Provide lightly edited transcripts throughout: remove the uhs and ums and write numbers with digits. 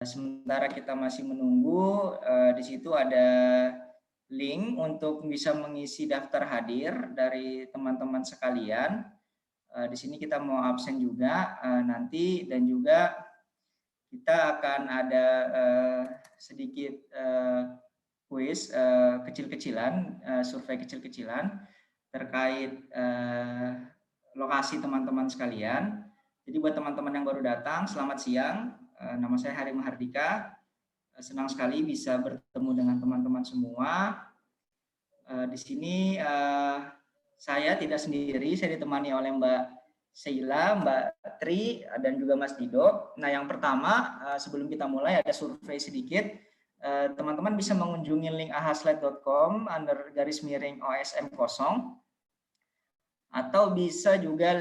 Sementara kita masih menunggu, di situ ada link untuk bisa mengisi daftar hadir dari teman-teman sekalian. Di sini kita mau absen juga nanti, dan juga kita akan ada sedikit kuis kecil-kecilan, survei kecil-kecilan terkait lokasi teman-teman sekalian. Jadi buat teman-teman yang baru datang, selamat siang. Nama saya Hari Mahardika. Senang sekali bisa bertemu dengan teman-teman semua. Di sini saya tidak sendiri, saya ditemani oleh Mbak Sheila, Mbak Tri, dan juga Mas Dido. Nah, yang pertama, sebelum kita mulai ada survei sedikit. Teman-teman bisa mengunjungi link ahaslide.com _OSM 0, atau bisa juga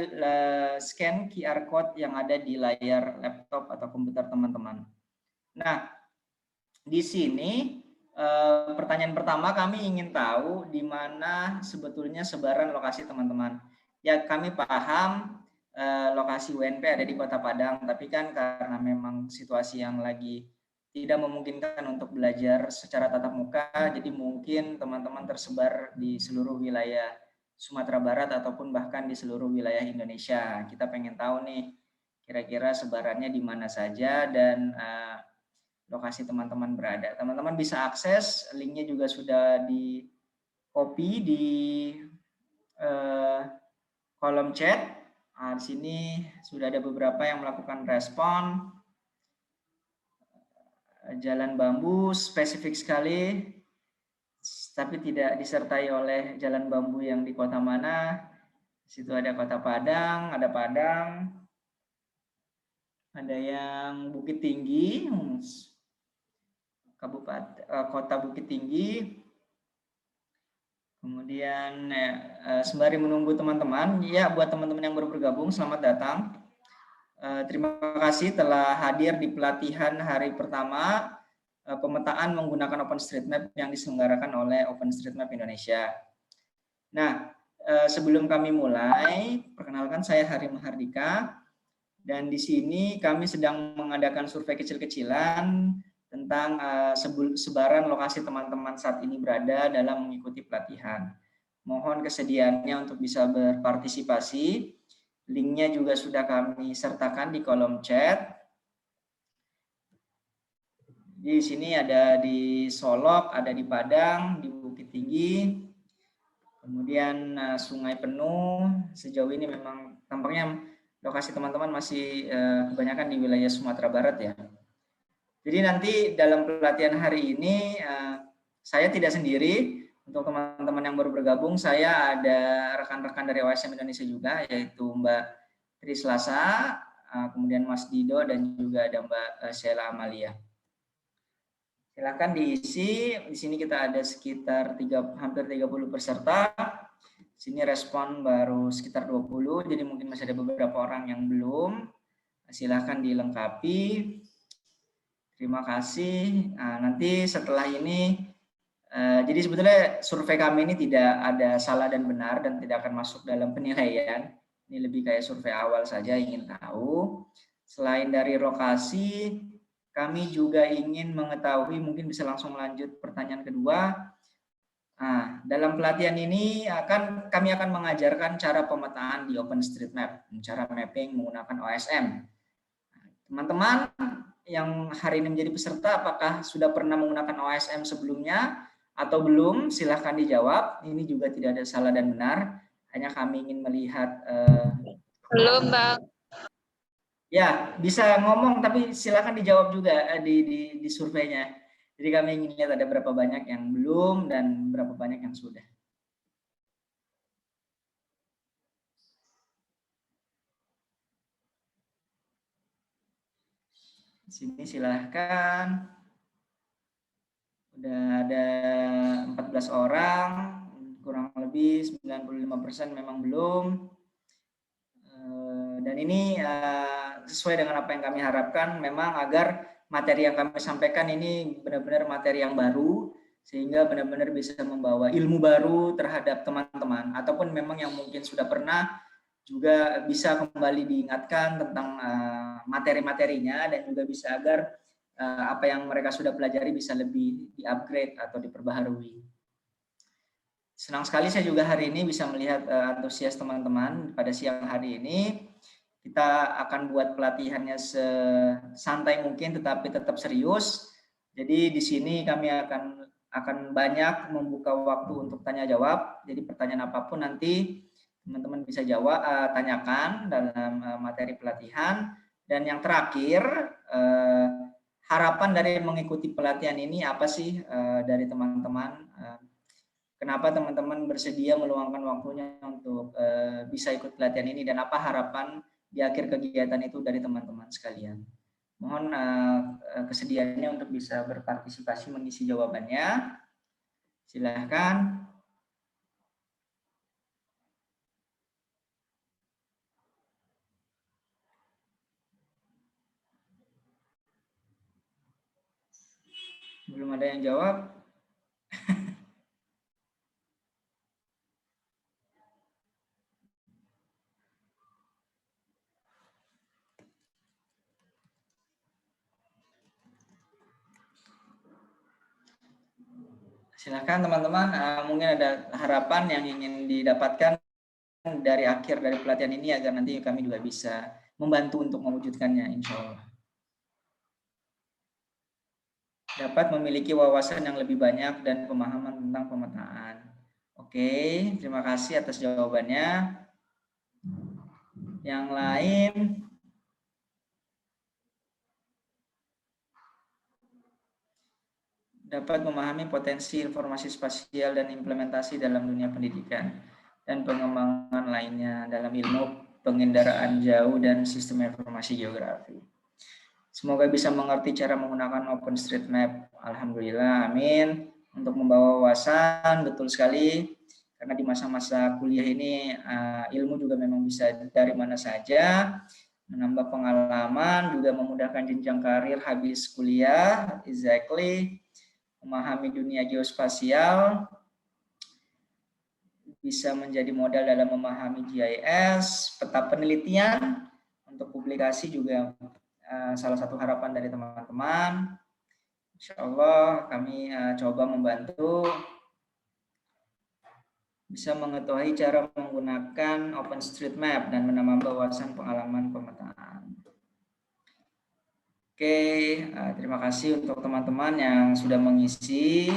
scan QR code yang ada di layar laptop atau komputer teman-teman. Nah, di sini pertanyaan pertama, kami ingin tahu di mana sebetulnya sebaran lokasi teman-teman. Ya, kami paham lokasi UNP ada di Kota Padang, tapi kan karena memang situasi yang lagi tidak memungkinkan untuk belajar secara tatap muka, jadi mungkin teman-teman tersebar di seluruh wilayah Sumatera Barat ataupun bahkan di seluruh wilayah Indonesia. Kita pengen tahu nih kira-kira sebarannya di mana saja dan lokasi teman-teman berada. Teman-teman bisa akses, linknya juga sudah di copy di kolom chat. Nah, di sini sudah ada beberapa yang melakukan respon. Jalan Bambu spesifik sekali, tapi tidak disertai oleh jalan bambu yang di kota mana. Di situ ada Kota Padang, ada Padang, ada yang Bukit Tinggi, Kota Bukit Tinggi. Kemudian sembari menunggu teman-teman, ya buat teman-teman yang baru bergabung, selamat datang. Terima kasih telah hadir di pelatihan hari pertama pemetaan menggunakan OpenStreetMap yang diselenggarakan oleh OpenStreetMap Indonesia. Nah, sebelum kami mulai, perkenalkan saya Hari Mahardika, dan di sini kami sedang mengadakan survei kecil-kecilan tentang sebaran lokasi teman-teman saat ini berada dalam mengikuti pelatihan. Mohon kesediaannya untuk bisa berpartisipasi. Linknya juga sudah kami sertakan di kolom chat. Di sini ada di Solok, ada di Padang, di Bukit Tinggi, kemudian Sungai Penuh. Sejauh ini memang tampaknya lokasi teman-teman masih kebanyakan di wilayah Sumatera Barat ya. Jadi nanti dalam pelatihan hari ini saya tidak sendiri. Untuk teman-teman yang baru bergabung, saya ada rekan-rekan dari OSM Indonesia juga, yaitu Mbak Tri Selasa, kemudian Mas Dido, dan juga ada Mbak Sheila Amalia. Silakan diisi. Di sini kita ada sekitar hampir 30 peserta. Di sini respon baru sekitar 20, jadi mungkin masih ada beberapa orang yang belum. Silakan dilengkapi. Terima kasih. Nanti setelah ini, jadi sebetulnya survei kami ini tidak ada salah dan benar dan tidak akan masuk dalam penilaian. Ini lebih kayak survei awal saja, ingin tahu. Selain dari lokasi, kami juga ingin mengetahui, mungkin bisa langsung lanjut pertanyaan kedua. Nah, dalam pelatihan ini kami akan mengajarkan cara pemetaan di OpenStreetMap, cara mapping menggunakan OSM. Teman-teman yang hari ini menjadi peserta, apakah sudah pernah menggunakan OSM sebelumnya atau belum? Silahkan dijawab. Ini juga tidak ada salah dan benar. Hanya kami ingin melihat. Belum, Bang. Ya, bisa ngomong, tapi silahkan dijawab juga di surveinya. Jadi kami ingin lihat ada berapa banyak yang belum dan berapa banyak yang sudah. Di sini silahkan. Udah ada 14 orang, kurang lebih 95% memang belum. Dan ini sesuai dengan apa yang kami harapkan, memang agar materi yang kami sampaikan ini benar-benar materi yang baru, sehingga benar-benar bisa membawa ilmu baru terhadap teman-teman, ataupun memang yang mungkin sudah pernah juga bisa kembali diingatkan tentang materi-materinya, dan juga bisa agar apa yang mereka sudah pelajari bisa lebih di-upgrade atau diperbaharui. Senang sekali saya juga hari ini bisa melihat antusias teman-teman pada siang hari ini. Kita akan buat pelatihannya sesantai mungkin tetapi tetap serius. Jadi di sini kami akan banyak membuka waktu untuk tanya jawab. Jadi pertanyaan apapun nanti teman-teman bisa tanyakan dalam materi pelatihan. Dan yang terakhir, harapan dari mengikuti pelatihan ini apa sih dari teman-teman? Kenapa teman-teman bersedia meluangkan waktunya untuk bisa ikut pelatihan ini dan apa harapan di akhir kegiatan itu dari teman-teman sekalian? Mohon kesediaannya untuk bisa berpartisipasi mengisi jawabannya. Silahkan. Belum ada yang jawab. Silahkan teman-teman, mungkin ada harapan yang ingin didapatkan dari akhir dari pelatihan ini agar nanti kami juga bisa membantu untuk mewujudkannya, insya Allah. Dapat memiliki wawasan yang lebih banyak dan pemahaman tentang pemetaan. Oke, terima kasih atas jawabannya. Yang lain, dapat memahami potensi informasi spasial dan implementasi dalam dunia pendidikan dan pengembangan lainnya dalam ilmu pengendaraan jauh dan sistem informasi geografi. Semoga bisa mengerti cara menggunakan OpenStreetMap. Alhamdulillah, amin. Untuk membawa wawasan, betul sekali. Karena di masa-masa kuliah ini ilmu juga memang bisa dari mana saja. Menambah pengalaman, juga memudahkan jenjang karir habis kuliah. Exactly. Memahami dunia geospasial, bisa menjadi modal dalam memahami GIS, peta penelitian, untuk publikasi juga salah satu harapan dari teman-teman. Insya Allah kami coba membantu bisa mengetahui cara menggunakan OpenStreetMap dan menambah wawasan pengalaman pemetaan. Oke, terima kasih untuk teman-teman yang sudah mengisi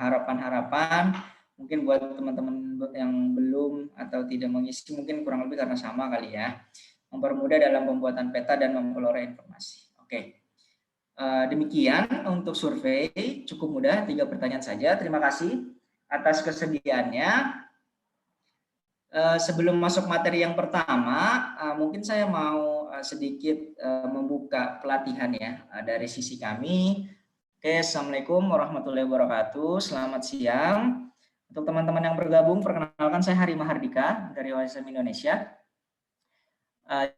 harapan-harapan. Mungkin buat teman-teman yang belum atau tidak mengisi, mungkin kurang lebih karena sama kali ya. Mempermudah dalam pembuatan peta dan memperoleh informasi. Oke, demikian untuk survei. Cukup mudah, 3 pertanyaan saja. Terima kasih atas kesediaannya. Sebelum masuk materi yang pertama, mungkin saya mau sedikit membuka pelatihan ya dari sisi kami. Oke, Assalamualaikum warahmatullahi wabarakatuh. Selamat siang. Untuk teman-teman yang bergabung, perkenalkan saya Hari Mahardika dari OSM Indonesia.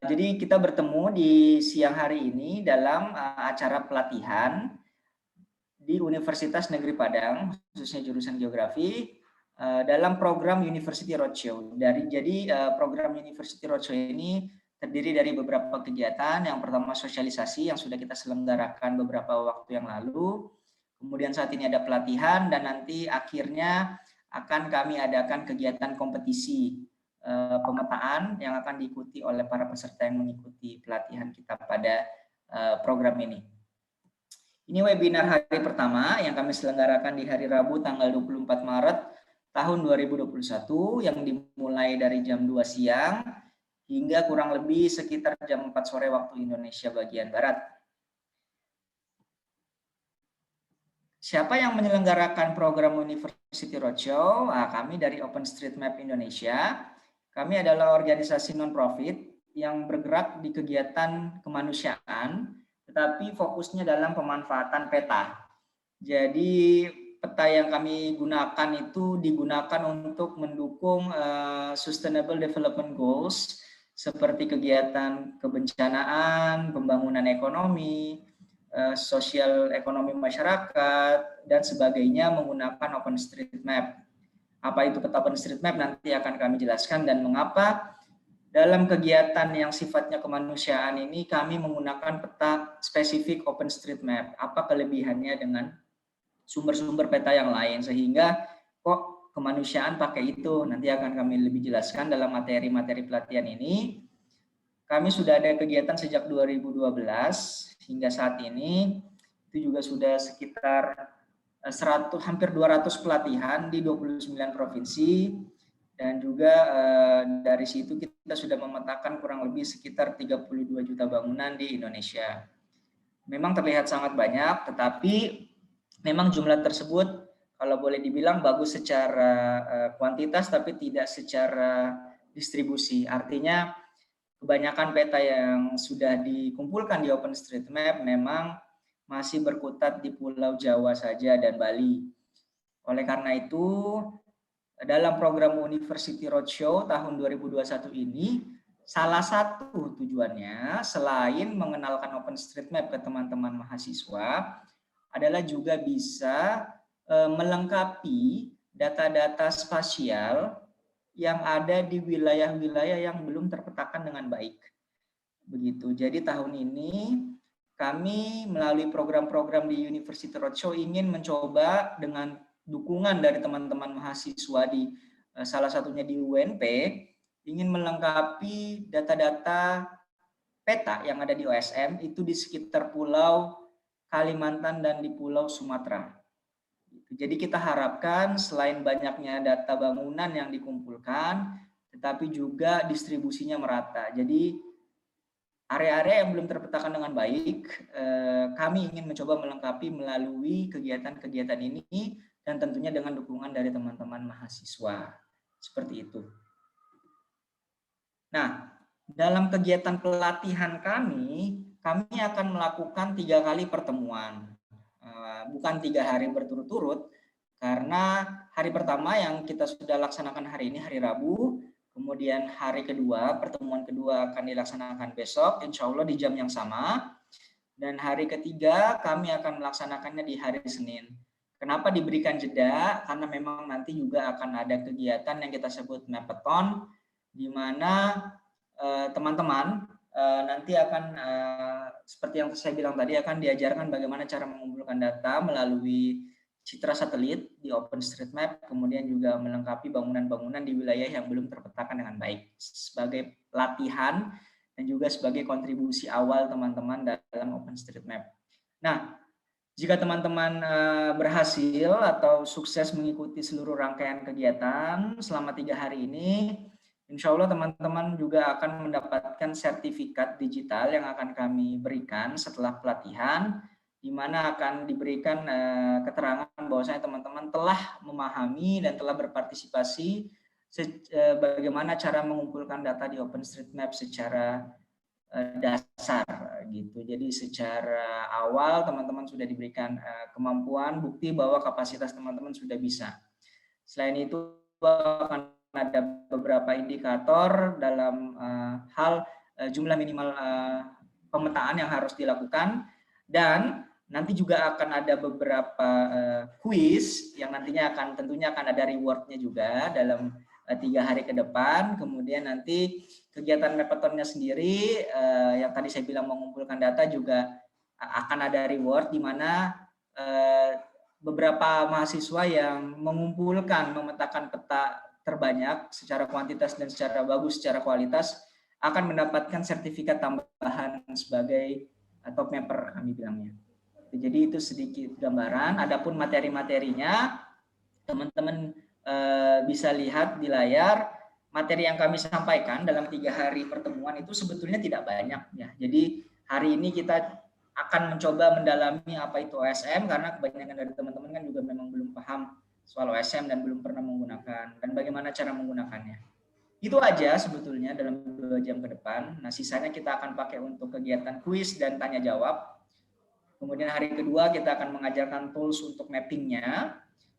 Jadi kita bertemu di siang hari ini dalam acara pelatihan di Universitas Negeri Padang, khususnya jurusan geografi, dalam program University Roadshow. Jadi program University Roadshow ini terdiri dari beberapa kegiatan. Yang pertama sosialisasi yang sudah kita selenggarakan beberapa waktu yang lalu. Kemudian saat ini ada pelatihan dan nanti akhirnya akan kami adakan kegiatan kompetisi pemetaan yang akan diikuti oleh para peserta yang mengikuti pelatihan kita pada program ini. Ini webinar hari pertama yang kami selenggarakan di hari Rabu tanggal 24 Maret tahun 2021 yang dimulai dari jam 2 siang hingga kurang lebih sekitar jam 4 sore waktu Indonesia bagian Barat. Siapa yang menyelenggarakan program University Roadshow? Kami dari OpenStreetMap Indonesia. Kami adalah organisasi non-profit yang bergerak di kegiatan kemanusiaan, tetapi fokusnya dalam pemanfaatan peta. Jadi peta yang kami gunakan itu digunakan untuk mendukung Sustainable Development Goals seperti kegiatan kebencanaan, pembangunan ekonomi, sosial ekonomi masyarakat, dan sebagainya menggunakan OpenStreetMap. Apa itu peta OpenStreetMap nanti akan kami jelaskan dan mengapa dalam kegiatan yang sifatnya kemanusiaan ini kami menggunakan peta spesifik OpenStreetMap. Apa kelebihannya dengan sumber-sumber peta yang lain sehingga kok kemanusiaan pakai itu? Nanti akan kami lebih jelaskan dalam materi-materi pelatihan ini. Kami sudah ada kegiatan sejak 2012 hingga saat ini, itu juga sudah sekitar hampir 200 pelatihan di 29 provinsi, dan juga dari situ kita sudah memetakan kurang lebih sekitar 32 juta bangunan di Indonesia. Memang terlihat sangat banyak, tetapi memang jumlah tersebut kalau boleh dibilang bagus secara kuantitas tapi tidak secara distribusi. Artinya kebanyakan peta yang sudah dikumpulkan di OpenStreetMap memang masih berkutat di Pulau Jawa saja dan Bali. Oleh karena itu, dalam program University Roadshow tahun 2021 ini, salah satu tujuannya selain mengenalkan OpenStreetMap ke teman-teman mahasiswa adalah juga bisa melengkapi data-data spasial yang ada di wilayah-wilayah yang belum terpetakan dengan baik. Begitu. Jadi tahun ini kami melalui program-program di University Roadshow ingin mencoba dengan dukungan dari teman-teman mahasiswa di salah satunya di UNP, ingin melengkapi data-data peta yang ada di OSM itu di sekitar Pulau Kalimantan dan di Pulau Sumatera. Jadi kita harapkan selain banyaknya data bangunan yang dikumpulkan, tetapi juga distribusinya merata. Jadi area-area yang belum terpetakan dengan baik, kami ingin mencoba melengkapi melalui kegiatan-kegiatan ini dan tentunya dengan dukungan dari teman-teman mahasiswa. Seperti itu. Nah, dalam kegiatan pelatihan kami akan melakukan 3 kali pertemuan. Bukan 3 hari berturut-turut, karena hari pertama yang kita sudah laksanakan hari ini, hari Rabu, kemudian hari kedua, pertemuan kedua akan dilaksanakan besok, insya Allah di jam yang sama, dan hari ketiga kami akan melaksanakannya di hari Senin. Kenapa diberikan jeda? Karena memang nanti juga akan ada kegiatan yang kita sebut Mapathon, di mana teman-teman nanti akan seperti yang saya bilang tadi akan diajarkan bagaimana cara mengumpulkan data melalui citra satelit di OpenStreetMap, kemudian juga melengkapi bangunan-bangunan di wilayah yang belum terpetakan dengan baik sebagai latihan dan juga sebagai kontribusi awal teman-teman dalam OpenStreetMap. Nah, jika teman-teman berhasil atau sukses mengikuti seluruh rangkaian kegiatan selama 3 hari ini, insya Allah teman-teman juga akan mendapatkan sertifikat digital yang akan kami berikan setelah pelatihan, di mana akan diberikan keterangan bahwasanya teman-teman telah memahami dan telah berpartisipasi bagaimana cara mengumpulkan data di OpenStreetMap secara dasar gitu. Jadi secara awal teman-teman sudah diberikan kemampuan, bukti bahwa kapasitas teman-teman sudah bisa. Selain itu akan ada beberapa indikator dalam hal jumlah minimal pemetaan yang harus dilakukan, dan nanti juga akan ada beberapa kuis yang nantinya tentunya akan ada rewardnya juga dalam 3 hari ke depan. Kemudian nanti kegiatan Mapathonnya sendiri yang tadi saya bilang mengumpulkan data juga akan ada reward, di mana beberapa mahasiswa yang mengumpulkan memetakan peta terbanyak secara kuantitas dan secara bagus secara kualitas akan mendapatkan sertifikat tambahan sebagai top mapper kami bilangnya. Jadi itu sedikit gambaran. Adapun materi-materinya teman-teman bisa lihat di layar. Materi yang kami sampaikan dalam 3 hari pertemuan itu sebetulnya tidak banyak ya. Jadi hari ini kita akan mencoba mendalami apa itu OSM, karena kebanyakan dari teman-teman kan juga memang belum paham soal OSM dan belum pernah menggunakan, dan bagaimana cara menggunakannya. Itu aja sebetulnya dalam 2 jam ke depan. Nah, sisanya kita akan pakai untuk kegiatan kuis dan tanya jawab. Kemudian hari kedua kita akan mengajarkan tools untuk mappingnya.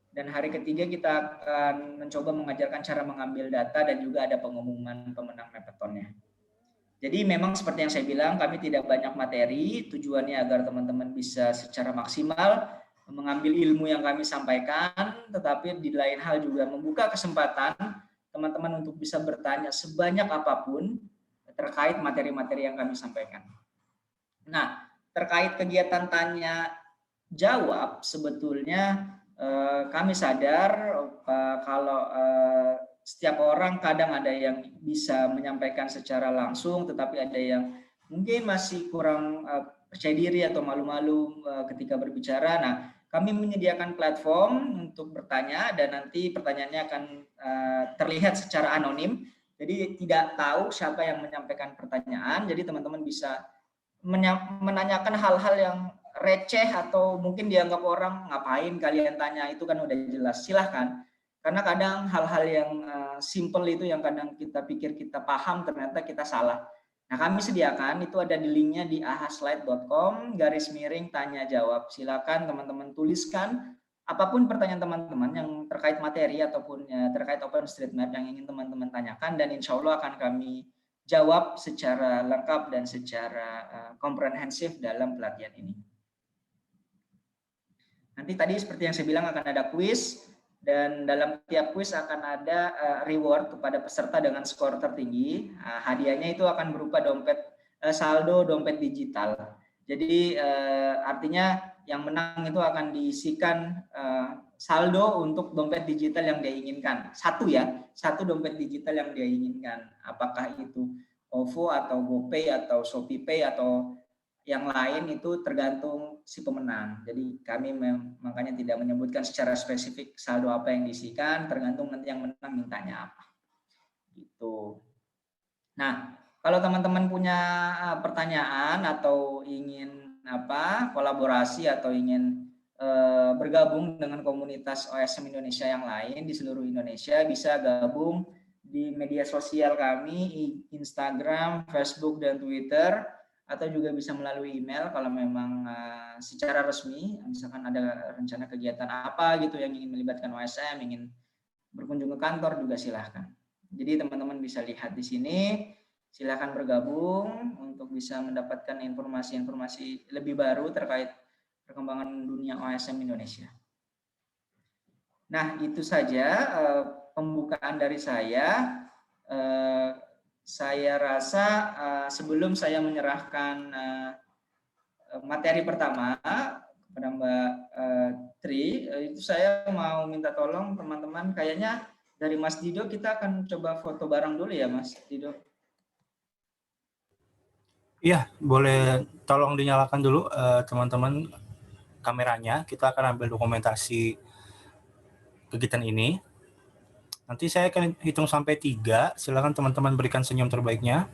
Dan hari ketiga kita akan mencoba mengajarkan cara mengambil data dan juga ada pengumuman pemenang Mapathonnya. Jadi memang seperti yang saya bilang, kami tidak banyak materi, tujuannya agar teman-teman bisa secara maksimal mengambil ilmu yang kami sampaikan, tetapi di lain hal juga membuka kesempatan teman-teman untuk bisa bertanya sebanyak apapun terkait materi-materi yang kami sampaikan. Nah, terkait kegiatan tanya jawab, sebetulnya kami sadar kalau setiap orang kadang ada yang bisa menyampaikan secara langsung, tetapi ada yang mungkin masih kurang percaya diri atau malu-malu ketika berbicara. Nah, kami menyediakan platform untuk bertanya dan nanti pertanyaannya akan terlihat secara anonim. Jadi tidak tahu siapa yang menyampaikan pertanyaan. Jadi teman-teman bisa menanyakan hal-hal yang receh atau mungkin dianggap orang ngapain kalian tanya, itu kan udah jelas. Silahkan. Karena kadang hal-hal yang simple itu yang kadang kita pikir kita paham ternyata kita salah. Nah, kami sediakan itu ada di linknya di ahaslide.com/tanya jawab. Silakan teman-teman tuliskan apapun pertanyaan teman-teman yang terkait materi ataupun terkait OpenStreetMap yang ingin teman-teman tanyakan, dan insya Allah akan kami jawab secara lengkap dan secara komprehensif dalam pelatihan ini. Nanti tadi seperti yang saya bilang akan ada kuis, dan dalam tiap kuis akan ada reward kepada peserta dengan skor tertinggi. Hadiahnya itu akan berupa dompet saldo dompet digital. Jadi artinya yang menang itu akan diisikan saldo untuk dompet digital yang dia inginkan. Satu dompet digital yang dia inginkan. Apakah itu OVO atau GoPay atau ShopeePay atau yang lain, itu tergantung si pemenang. Jadi kami makanya tidak menyebutkan secara spesifik saldo apa yang diisikan, tergantung nanti yang menang mintanya apa. Gitu. Nah, kalau teman-teman punya pertanyaan atau ingin kolaborasi atau ingin bergabung dengan komunitas OSM Indonesia yang lain di seluruh Indonesia, bisa gabung di media sosial kami, Instagram, Facebook, dan Twitter, atau juga bisa melalui email kalau memang secara resmi, misalkan ada rencana kegiatan apa gitu yang ingin melibatkan OSM, ingin berkunjung ke kantor, juga silahkan. Jadi teman-teman bisa lihat di sini, silahkan bergabung untuk bisa mendapatkan informasi-informasi lebih baru terkait perkembangan dunia OSM Indonesia. Nah, itu saja pembukaan dari saya. Saya rasa sebelum saya menyerahkan materi pertama kepada Mbak Tri, itu saya mau minta tolong teman-teman, kayaknya dari Mas Dido kita akan coba foto bareng dulu ya, Mas Dido. Iya, boleh tolong dinyalakan dulu teman-teman kameranya. Kita akan ambil dokumentasi kegiatan ini. Nanti saya akan hitung sampai 3. Silakan teman-teman berikan senyum terbaiknya.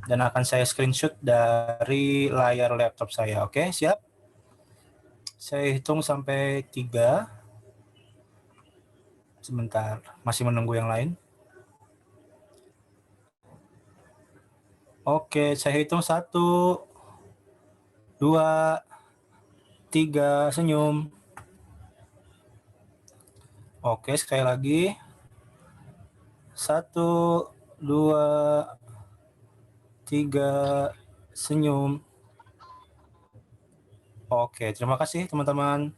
Dan akan saya screenshot dari layar laptop saya. Oke, siap? Saya hitung sampai 3. Sebentar, masih menunggu yang lain. Oke, saya hitung 1, 2, 3, senyum. Oke, sekali lagi. 1, 2, 3, senyum. Oke, terima kasih teman-teman.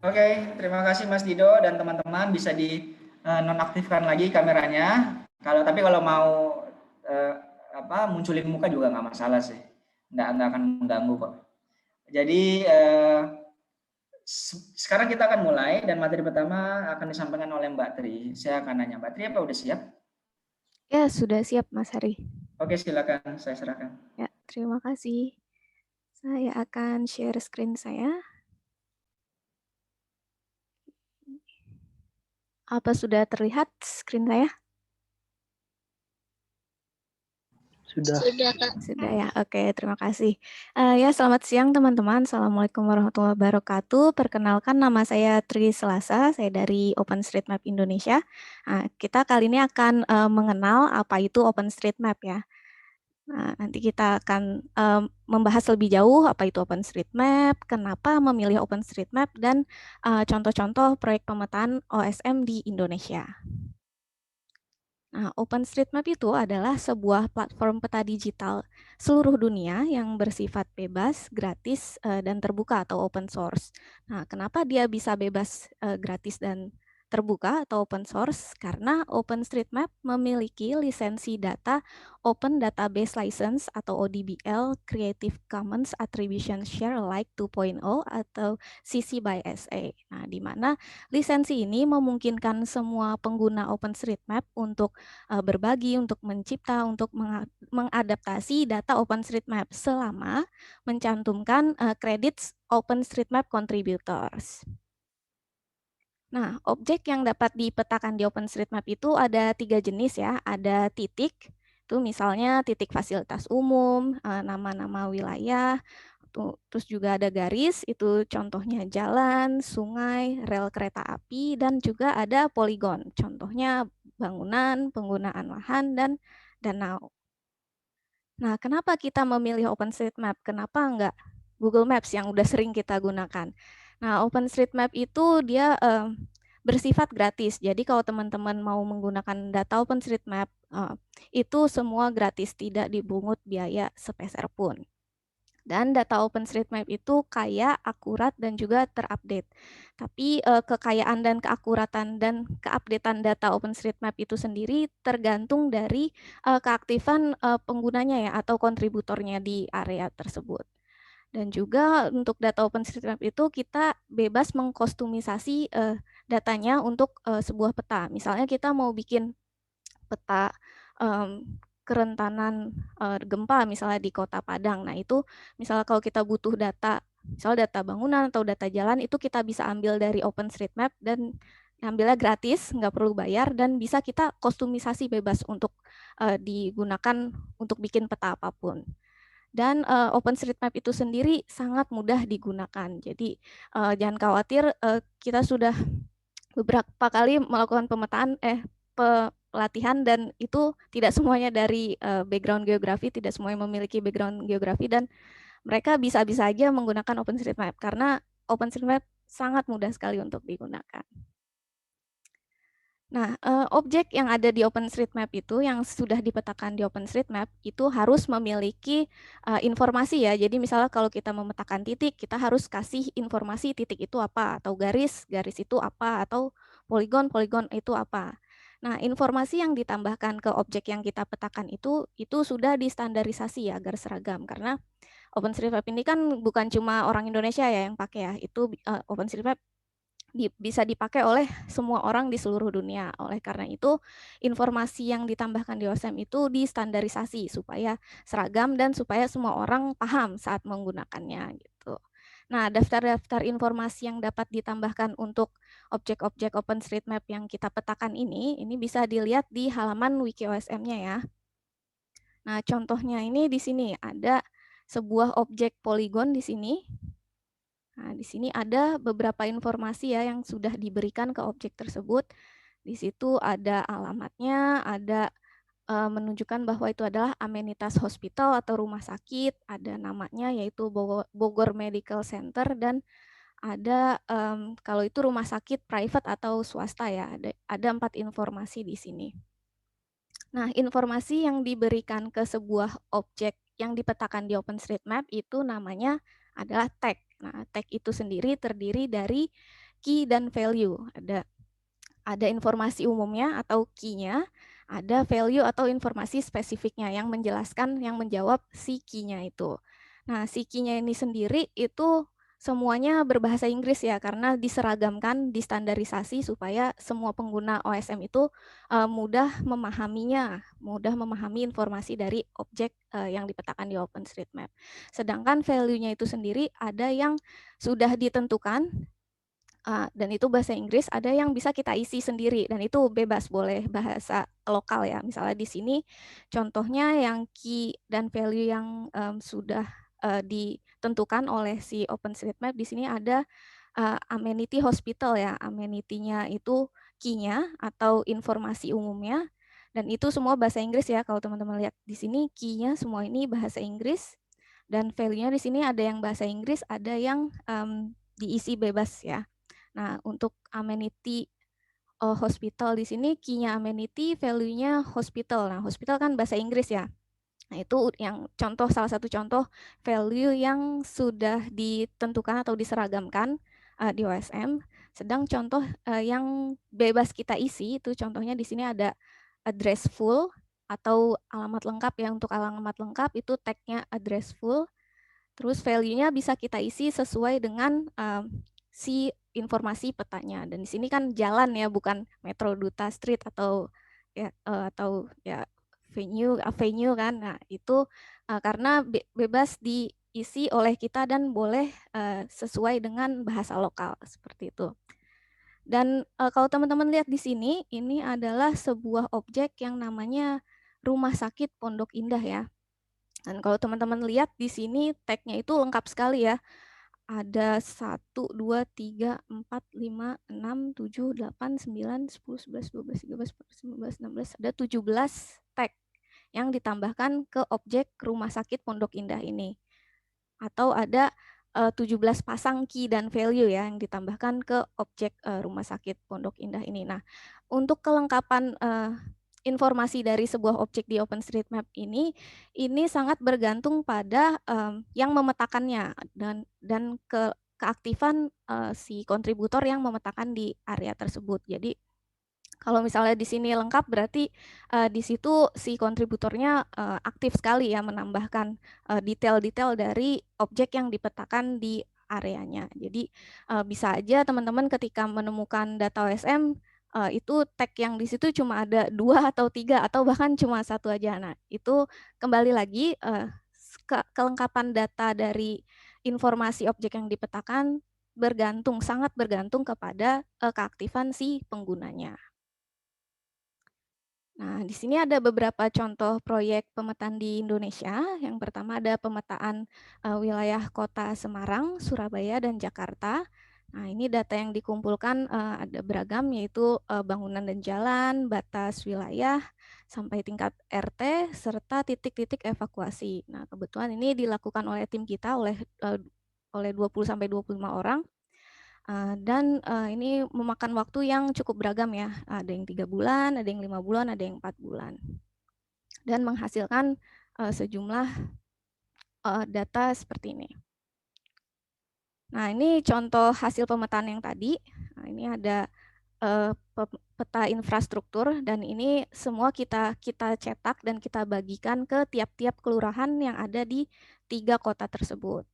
Oke, terima kasih Mas Dido, dan teman-teman bisa di nonaktifkan lagi kameranya. Tapi kalau mau munculin muka juga nggak masalah sih, nggak akan mengganggu kok. Jadi sekarang kita akan mulai, dan materi pertama akan disampaikan oleh Mbak Tri. Saya akan nanya, Mbak Tri, apa udah siap? Ya, sudah siap Mas Hari. Oke, silakan, saya serahkan. Ya, terima kasih. Saya akan share screen saya. Apa sudah terlihat screen saya? Sudah, Kak. Sudah ya, oke, terima kasih. Ya, selamat siang teman-teman. Assalamualaikum warahmatullahi wabarakatuh. Perkenalkan, nama saya Tri Selasa, saya dari OpenStreetMap Indonesia. Kita kali ini akan mengenal apa itu OpenStreetMap ya. Nah, nanti kita akan membahas lebih jauh apa itu OpenStreetMap, kenapa memilih OpenStreetMap, dan contoh-contoh proyek pemetaan OSM di Indonesia. Nah, OpenStreetMap itu adalah sebuah platform peta digital seluruh dunia yang bersifat bebas, gratis, dan terbuka atau open source. Nah, kenapa dia bisa bebas, gratis, dan terbuka atau open source karena OpenStreetMap memiliki lisensi data Open Database License atau ODBL Creative Commons Attribution Share Alike 2.0 atau CC by SA. Nah, di mana lisensi ini memungkinkan semua pengguna OpenStreetMap untuk berbagi, untuk mencipta, untuk mengadaptasi data OpenStreetMap selama mencantumkan credits OpenStreetMap contributors. Nah, objek yang dapat dipetakan di OpenStreetMap itu ada 3 jenis ya. Ada titik, itu misalnya titik fasilitas umum, nama-nama wilayah, terus juga ada garis, itu contohnya jalan, sungai, rel kereta api, dan juga ada poligon, contohnya bangunan, penggunaan lahan, dan danau. Nah, kenapa kita memilih OpenStreetMap? Kenapa enggak Google Maps yang udah sering kita gunakan? Nah, OpenStreetMap itu dia bersifat gratis. Jadi kalau teman-teman mau menggunakan data OpenStreetMap, itu semua gratis, tidak dibungut biaya sepeser pun. Dan data OpenStreetMap itu kaya, akurat, dan juga terupdate. Tapi kekayaan dan keakuratan dan keupdatean data OpenStreetMap itu sendiri tergantung dari keaktifan penggunanya ya atau kontributornya di area tersebut. Dan juga untuk data OpenStreetMap itu kita bebas mengkostumisasi datanya untuk sebuah peta. Misalnya kita mau bikin peta kerentanan gempa misalnya di Kota Padang. Nah, itu misalnya kalau kita butuh data, misalnya data bangunan atau data jalan, itu kita bisa ambil dari OpenStreetMap dan ambilnya gratis, nggak perlu bayar, dan bisa kita kostumisasi bebas untuk digunakan untuk bikin peta apapun. Dan OpenStreetMap itu sendiri sangat mudah digunakan. Jadi jangan khawatir, kita sudah beberapa kali melakukan pelatihan dan itu tidak semuanya dari background geografi, tidak semuanya memiliki background geografi, dan mereka bisa-bisa aja menggunakan OpenStreetMap karena OpenStreetMap sangat mudah sekali untuk digunakan. Nah, objek yang ada di OpenStreetMap itu yang sudah dipetakan di OpenStreetMap itu harus memiliki informasi ya. Jadi misalnya kalau kita memetakan titik, kita harus kasih informasi titik itu apa, atau garis itu apa, atau poligon itu apa. Nah, informasi yang ditambahkan ke objek yang kita petakan itu sudah distandarisasi ya agar seragam, karena OpenStreetMap ini kan bukan cuma orang Indonesia ya yang pakai ya. Itu OpenStreetMap bisa dipakai oleh semua orang di seluruh dunia. Oleh karena itu, informasi yang ditambahkan di OSM itu distandarisasi supaya seragam dan supaya semua orang paham saat menggunakannya gitu. Nah, daftar-daftar informasi yang dapat ditambahkan untuk objek-objek OpenStreetMap yang kita petakan ini bisa dilihat di halaman wiki OSM-nya ya. Nah, contohnya ini di sini ada sebuah objek poligon di sini. Nah, di sini ada beberapa informasi ya yang sudah diberikan ke objek tersebut. Di situ ada alamatnya, ada menunjukkan bahwa itu adalah amenitas hospital atau rumah sakit, ada namanya yaitu Bogor Medical Center, dan ada kalau itu rumah sakit private atau swasta ya, ada 4 informasi di sini. Nah, informasi yang diberikan ke sebuah objek yang dipetakan di OpenStreetMap itu namanya adalah tag. Nah, tag itu sendiri terdiri dari key dan value. Ada informasi umumnya atau key-nya, ada value atau informasi spesifiknya yang menjelaskan, yang menjawab si key-nya itu. Nah, si key-nya ini sendiri itu semuanya berbahasa Inggris ya, karena diseragamkan, distandarisasi supaya semua pengguna OSM itu mudah memahaminya, mudah memahami informasi dari objek yang dipetakan di OpenStreetMap. Sedangkan value-nya itu sendiri ada yang sudah ditentukan, dan itu bahasa Inggris, ada yang bisa kita isi sendiri, dan itu bebas, boleh bahasa lokal ya. Misalnya di sini contohnya yang key dan value yang sudah ditentukan oleh si OpenStreetMap, di sini ada amenity hospital ya, amenity-nya itu key-nya atau informasi umumnya, dan itu semua bahasa Inggris ya. Kalau teman-teman lihat di sini key-nya semua ini bahasa Inggris, dan value-nya di sini ada yang bahasa Inggris, ada yang diisi bebas ya. Nah, untuk amenity hospital di sini key-nya amenity, value-nya hospital. Nah, hospital kan bahasa Inggris ya. Nah, itu yang salah satu contoh value yang sudah ditentukan atau diseragamkan di OSM. Sedang contoh yang bebas kita isi itu contohnya di sini ada address full atau alamat lengkap ya. Untuk alamat lengkap itu tagnya address full. Terus value-nya bisa kita isi sesuai dengan si informasi petanya. Dan di sini kan jalan ya, bukan Metro Duta Street atau ya venue kan. Nah, itu karena bebas diisi oleh kita dan boleh sesuai dengan bahasa lokal seperti itu. Dan kalau teman-teman lihat di sini, ini adalah sebuah objek yang namanya Rumah Sakit Pondok Indah ya. Dan kalau teman-teman lihat di sini tag-nya itu lengkap sekali ya. Ada 1, 2, 3, 4, 5, 6, 7, 8, 9, 10, 11, 12, 13, 14, 15, 16. Ada 17 tag yang ditambahkan ke objek Rumah Sakit Pondok Indah ini. Atau ada 17 pasang key dan value ya yang ditambahkan ke objek Rumah Sakit Pondok Indah ini. Nah, untuk kelengkapan informasi dari sebuah objek di OpenStreetMap ini sangat bergantung pada yang memetakannya dan keaktifan si kontributor yang memetakan di area tersebut. Jadi kalau misalnya di sini lengkap berarti di situ si kontributornya aktif sekali ya menambahkan detail-detail dari objek yang dipetakan di areanya. Jadi bisa aja teman-teman ketika menemukan data OSM itu tag yang di situ cuma ada 2 atau 3 atau bahkan cuma 1 aja. Nah, itu kembali lagi kelengkapan data dari informasi objek yang dipetakan sangat bergantung kepada keaktifan si penggunanya. Nah, di sini ada beberapa contoh proyek pemetaan di Indonesia. Yang pertama ada pemetaan wilayah kota Semarang, Surabaya, dan Jakarta. Nah, ini data yang dikumpulkan ada beragam, yaitu bangunan dan jalan, batas wilayah, sampai tingkat RT, serta titik-titik evakuasi. Nah, kebetulan ini dilakukan oleh tim kita, oleh 20-25 orang. Dan ini memakan waktu yang cukup beragam ya, ada yang 3 bulan, ada yang 5 bulan, ada yang 4 bulan. Dan menghasilkan sejumlah data seperti ini. Nah, ini contoh hasil pemetaan yang tadi. Nah, ini ada peta infrastruktur dan ini semua kita cetak dan kita bagikan ke tiap-tiap kelurahan yang ada di 3 kota tersebut.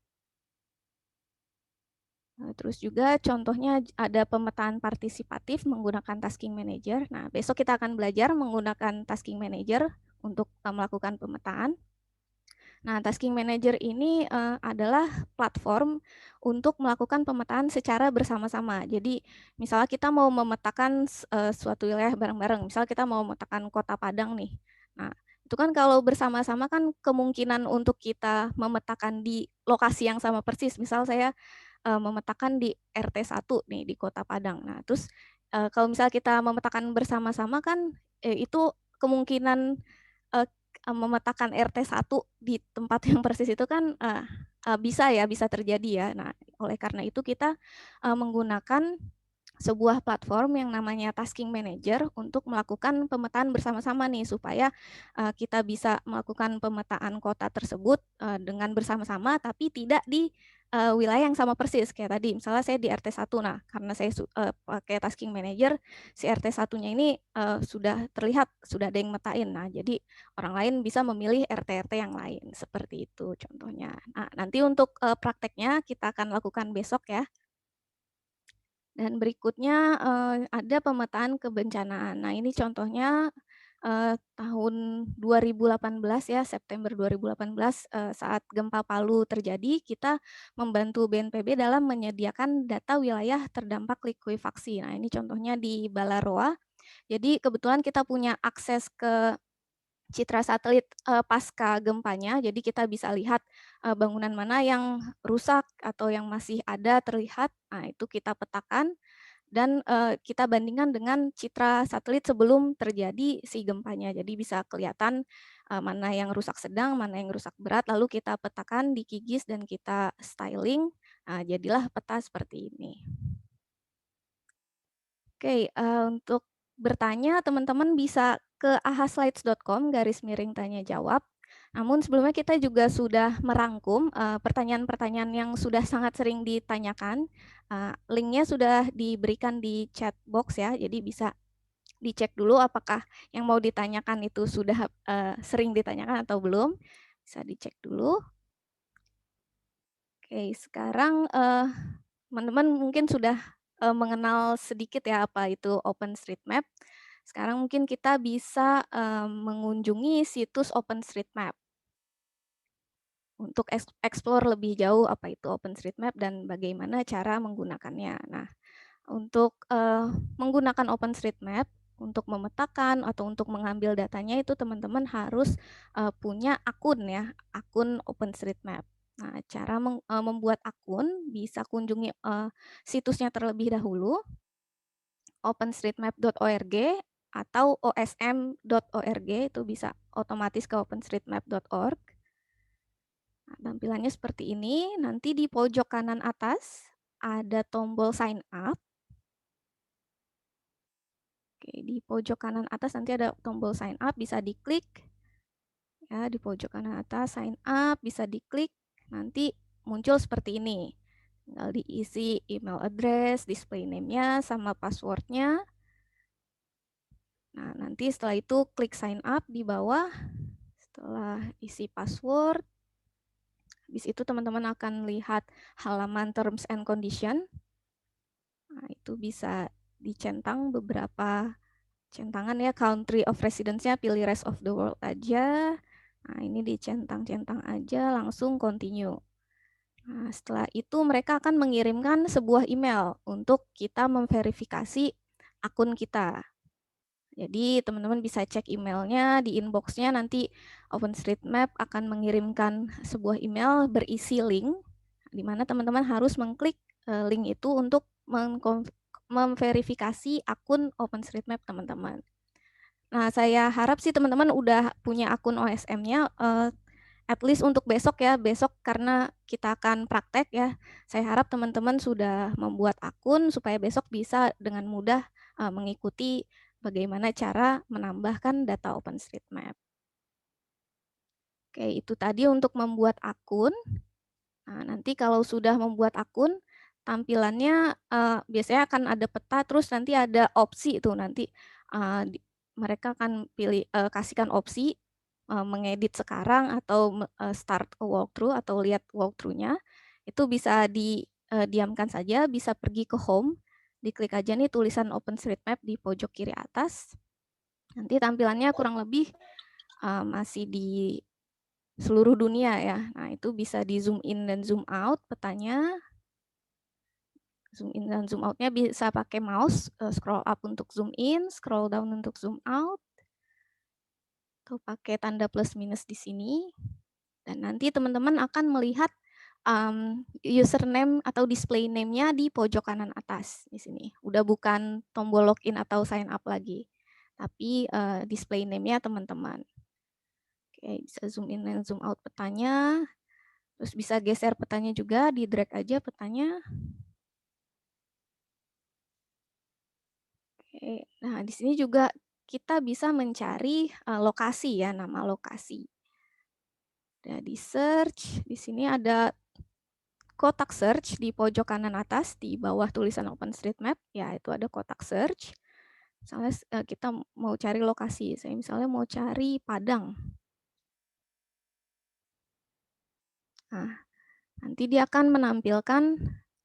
Terus juga contohnya ada pemetaan partisipatif menggunakan tasking manager. Nah, besok kita akan belajar menggunakan tasking manager untuk melakukan pemetaan. Nah, tasking manager ini adalah platform untuk melakukan pemetaan secara bersama-sama. Jadi, misalnya kita mau memetakan suatu wilayah bareng-bareng. Misalnya kita mau memetakan Kota Padang nih. Nah, itu kan kalau bersama-sama kan kemungkinan untuk kita memetakan di lokasi yang sama persis. Misal saya memetakan di RT 1 nih di Kota Padang. Nah, terus kalau misalnya kita memetakan bersama-sama kan itu kemungkinan memetakan RT 1 di tempat yang persis itu kan bisa terjadi ya. Nah, oleh karena itu kita menggunakan sebuah platform yang namanya Tasking Manager untuk melakukan pemetaan bersama-sama nih supaya kita bisa melakukan pemetaan kota tersebut dengan bersama-sama tapi tidak di wilayah yang sama persis kayak tadi. Misalnya saya di RT 1. Nah, karena saya pakai Tasking Manager, si RT 1-nya ini sudah terlihat sudah ada yang metain. Nah, jadi orang lain bisa memilih RT-RT yang lain seperti itu contohnya. Nah, nanti untuk prakteknya kita akan lakukan besok ya. Dan berikutnya ada pemetaan kebencanaan. Nah, ini contohnya tahun 2018 ya, September 2018 saat gempa Palu terjadi, kita membantu BNPB dalam menyediakan data wilayah terdampak likuifaksi. Nah, ini contohnya di Balaroa. Jadi kebetulan kita punya akses ke citra satelit pasca gempanya, jadi kita bisa lihat bangunan mana yang rusak atau yang masih ada terlihat. Nah, itu kita petakan dan kita bandingkan dengan citra satelit sebelum terjadi si gempanya. Jadi bisa kelihatan mana yang rusak sedang, mana yang rusak berat, lalu kita petakan di QGIS dan kita styling. Nah, jadilah peta seperti ini. Oke, untuk bertanya teman-teman bisa ke ahaslides.com / tanya jawab. Namun sebelumnya kita juga sudah merangkum pertanyaan-pertanyaan yang sudah sangat sering ditanyakan. Linknya sudah diberikan di chat box ya, jadi bisa dicek dulu apakah yang mau ditanyakan itu sudah sering ditanyakan atau belum. Bisa dicek dulu. Oke, sekarang teman-teman mungkin sudah mengenal sedikit ya apa itu OpenStreetMap. Sekarang mungkin kita bisa mengunjungi situs OpenStreetMap untuk explore lebih jauh apa itu OpenStreetMap dan bagaimana cara menggunakannya. Nah, untuk menggunakan OpenStreetMap, untuk memetakan atau untuk mengambil datanya itu teman-teman harus punya akun ya, akun OpenStreetMap. Nah, cara membuat akun bisa kunjungi situsnya terlebih dahulu, openstreetmap.org atau osm.org, itu bisa otomatis ke openstreetmap.org. Nah, tampilannya seperti ini. Nanti di pojok kanan atas ada tombol sign up. Oke, di pojok kanan atas nanti ada tombol sign up, bisa diklik. Ya, di pojok kanan atas sign up bisa diklik. Nanti muncul seperti ini. Tinggal diisi email address, display name-nya sama password-nya. Nah, nanti setelah itu klik sign up di bawah. Setelah isi password, habis itu teman-teman akan lihat halaman terms and condition. Nah, itu bisa dicentang beberapa centangan ya, country of residence-nya pilih rest of the world aja. Nah, ini dicentang-centang aja, langsung continue. Nah, setelah itu mereka akan mengirimkan sebuah email untuk kita memverifikasi akun kita. Jadi teman-teman bisa cek emailnya, di inbox-nya nanti OpenStreetMap akan mengirimkan sebuah email berisi link, di mana teman-teman harus mengklik link itu untuk memverifikasi akun OpenStreetMap teman-teman. Nah, saya harap sih teman-teman udah punya akun OSM-nya, at least untuk besok ya, besok karena kita akan praktek ya. Saya harap teman-teman sudah membuat akun supaya besok bisa dengan mudah mengikuti bagaimana cara menambahkan data OpenStreetMap. Oke, itu tadi untuk membuat akun. Nah, nanti kalau sudah membuat akun, tampilannya biasanya akan ada peta, terus nanti ada opsi itu nanti mereka akan pilih kasihkan opsi mengedit sekarang atau start a walkthrough atau lihat walkthrough-nya. Itu bisa didiamkan saja, bisa pergi ke home, diklik aja nih tulisan OpenStreetMap di pojok kiri atas. Nanti tampilannya kurang lebih masih di seluruh dunia ya. Nah, itu bisa di zoom in dan zoom out petanya. Zoom in dan zoom out-nya bisa pakai mouse, scroll up untuk zoom in, scroll down untuk zoom out. Atau pakai tanda plus minus di sini. Dan nanti teman-teman akan melihat username atau display name-nya di pojok kanan atas di sini. Udah bukan tombol login atau sign up lagi, tapi display name-nya teman-teman. Oke, bisa zoom in dan zoom out petanya. Terus bisa geser petanya juga, di drag aja petanya. Oke, nah di sini juga kita bisa mencari lokasi ya, nama lokasi. Udah di search, di sini ada kotak search di pojok kanan atas di bawah tulisan OpenStreetMap, ya itu ada kotak search. Misalnya kita mau cari lokasi, saya misalnya mau cari Padang. Nah, nanti dia akan menampilkan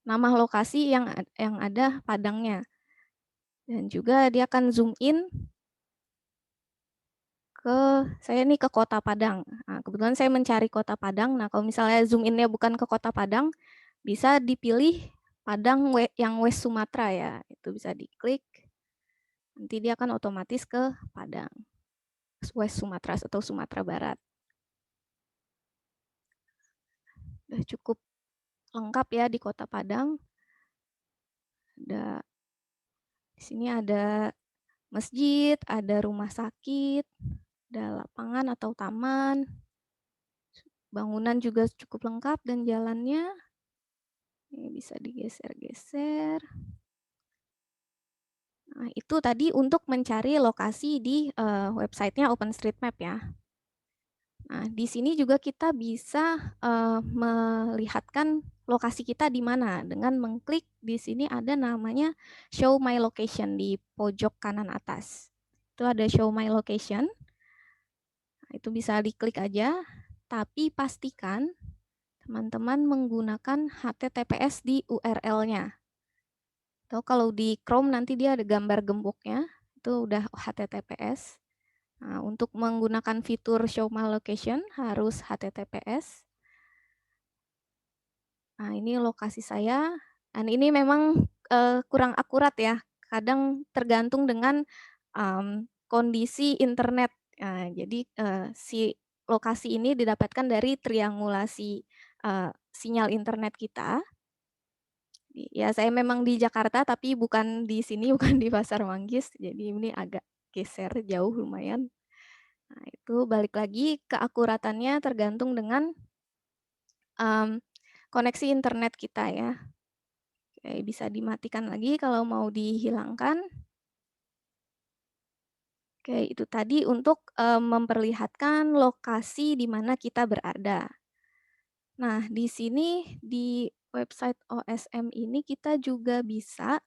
nama lokasi yang ada Padangnya. Dan juga dia akan zoom in saya nih ke Kota Padang. Nah, kebetulan saya mencari Kota Padang. Nah, kalau misalnya zoom in-nya bukan ke Kota Padang, bisa dipilih Padang yang West Sumatera ya. Itu bisa diklik. Nanti dia akan otomatis ke Padang, West Sumatera atau Sumatera Barat. Udah cukup lengkap ya di Kota Padang. Di sini ada masjid, ada rumah sakit, ada lapangan atau taman. Bangunan juga cukup lengkap dan jalannya. Ini bisa digeser-geser. Nah, itu tadi untuk mencari lokasi di websitenya OpenStreetMap ya. Nah, di sini juga kita bisa melihatkan lokasi kita di mana dengan mengklik di sini ada namanya Show My Location di pojok kanan atas. Itu ada Show My Location. Nah, itu bisa diklik aja, tapi pastikan teman-teman menggunakan HTTPS di URL-nya. Atau kalau di Chrome nanti dia ada gambar gemboknya, itu udah HTTPS. Nah, untuk menggunakan fitur Show My Location harus HTTPS. Nah, ini lokasi saya. Dan ini memang kurang akurat ya. Kadang tergantung dengan kondisi internet. Nah, jadi si lokasi ini didapatkan dari triangulasi sinyal internet kita. Ya, saya memang di Jakarta, tapi bukan di sini, bukan di Pasar Manggis. Jadi ini agak geser jauh lumayan. Nah, itu balik lagi keakuratannya tergantung dengan koneksi internet kita ya. Oke, bisa dimatikan lagi kalau mau dihilangkan. Oke, itu tadi untuk memperlihatkan lokasi di mana kita berada. Nah, di sini di website OSM ini kita juga bisa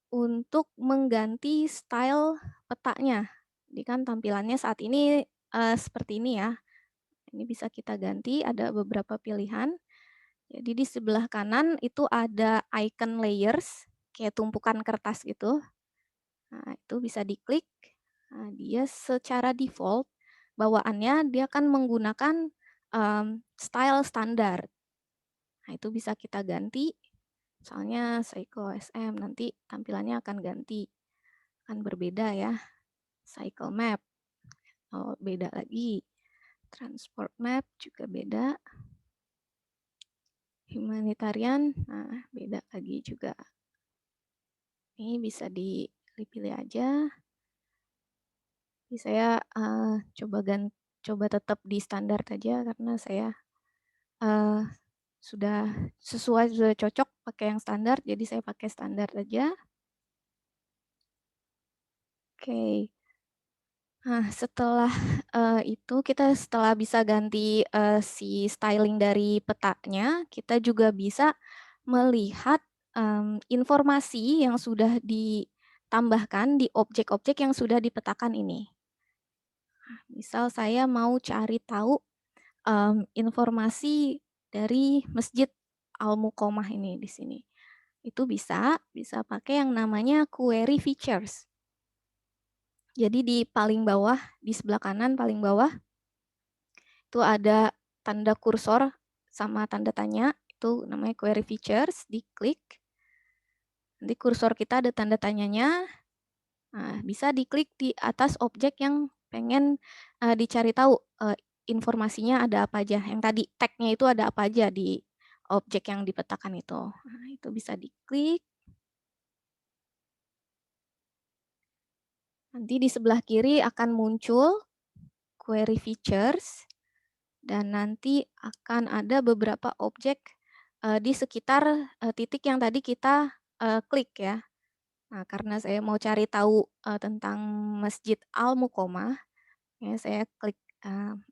untuk mengganti style petanya. Jadi kan tampilannya saat ini seperti ini ya. Ini bisa kita ganti, ada beberapa pilihan. Jadi di sebelah kanan itu ada icon layers, kayak tumpukan kertas gitu. Nah, itu bisa diklik. Nah, dia secara default, bawaannya dia akan menggunakan style standar. Nah, itu bisa kita ganti. Misalnya Cycle SM, nanti tampilannya akan ganti. Akan berbeda ya. Cycle Map, oh, beda lagi. Transport Map juga beda. Humanitarian, nah beda lagi juga. Ini bisa dipilih aja. Jadi saya coba tetap di standar aja karena saya sudah sesuai, sudah cocok pakai yang standar, jadi saya pakai standar aja. Oke. Nah, setelah itu setelah bisa ganti si styling dari petanya, kita juga bisa melihat informasi yang sudah ditambahkan di objek-objek yang sudah dipetakan ini. Nah, misal saya mau cari tahu informasi dari Masjid Al-Muqomah ini di sini. Itu bisa pakai yang namanya query features. Jadi di paling bawah, di sebelah kanan paling bawah, itu ada tanda kursor sama tanda tanya, itu namanya query features, diklik. Nanti kursor kita ada tanda tanyanya, nah, bisa diklik di atas objek yang pengen dicari tahu informasinya ada apa aja. Yang tadi tag-nya itu ada apa aja di objek yang dipetakan itu. Nah, itu bisa diklik. Nanti di sebelah kiri akan muncul query features dan nanti akan ada beberapa objek di sekitar titik yang tadi kita klik ya. Nah, karena saya mau cari tahu tentang Masjid Al-Muqomah, ya saya klik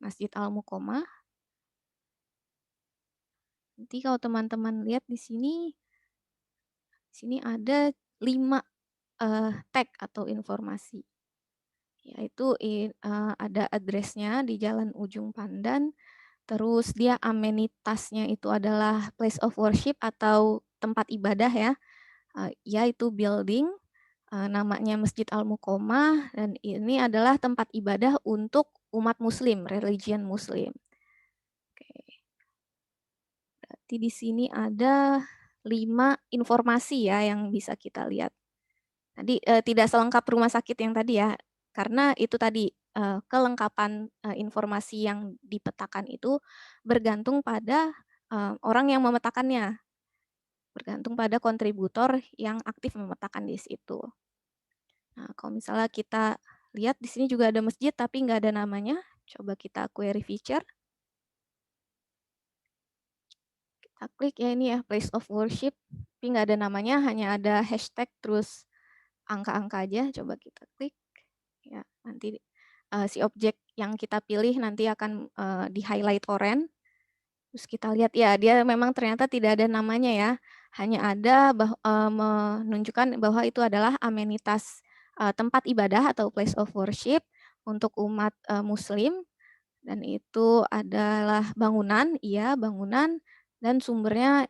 Masjid Al-Muqomah. Nanti kalau teman-teman lihat di sini ada 5 tag atau informasi. Yaitu ada address-nya di Jalan Ujung Pandan, terus dia amenitasnya itu adalah place of worship atau tempat ibadah ya, yaitu building, namanya Masjid Al-Muqomah, dan ini adalah tempat ibadah untuk umat muslim, religion muslim. Oke. Berarti di sini ada 5 informasi ya yang bisa kita lihat. Tadi tidak selengkap rumah sakit yang tadi ya, karena itu tadi kelengkapan informasi yang dipetakan itu bergantung pada orang yang memetakannya, bergantung pada kontributor yang aktif memetakan di situ. Nah, kalau misalnya kita lihat di sini juga ada masjid tapi nggak ada namanya, coba kita query feature. Kita klik ya ini ya place of worship, tapi nggak ada namanya, hanya ada hashtag terus angka-angka aja. Coba kita klik. Ya, nanti si objek yang kita pilih nanti akan di-highlight oranye. Terus kita lihat ya, dia memang ternyata tidak ada namanya ya. Hanya ada menunjukkan bahwa itu adalah amenitas tempat ibadah atau place of worship untuk umat Muslim. Dan itu adalah bangunan, iya bangunan, dan sumbernya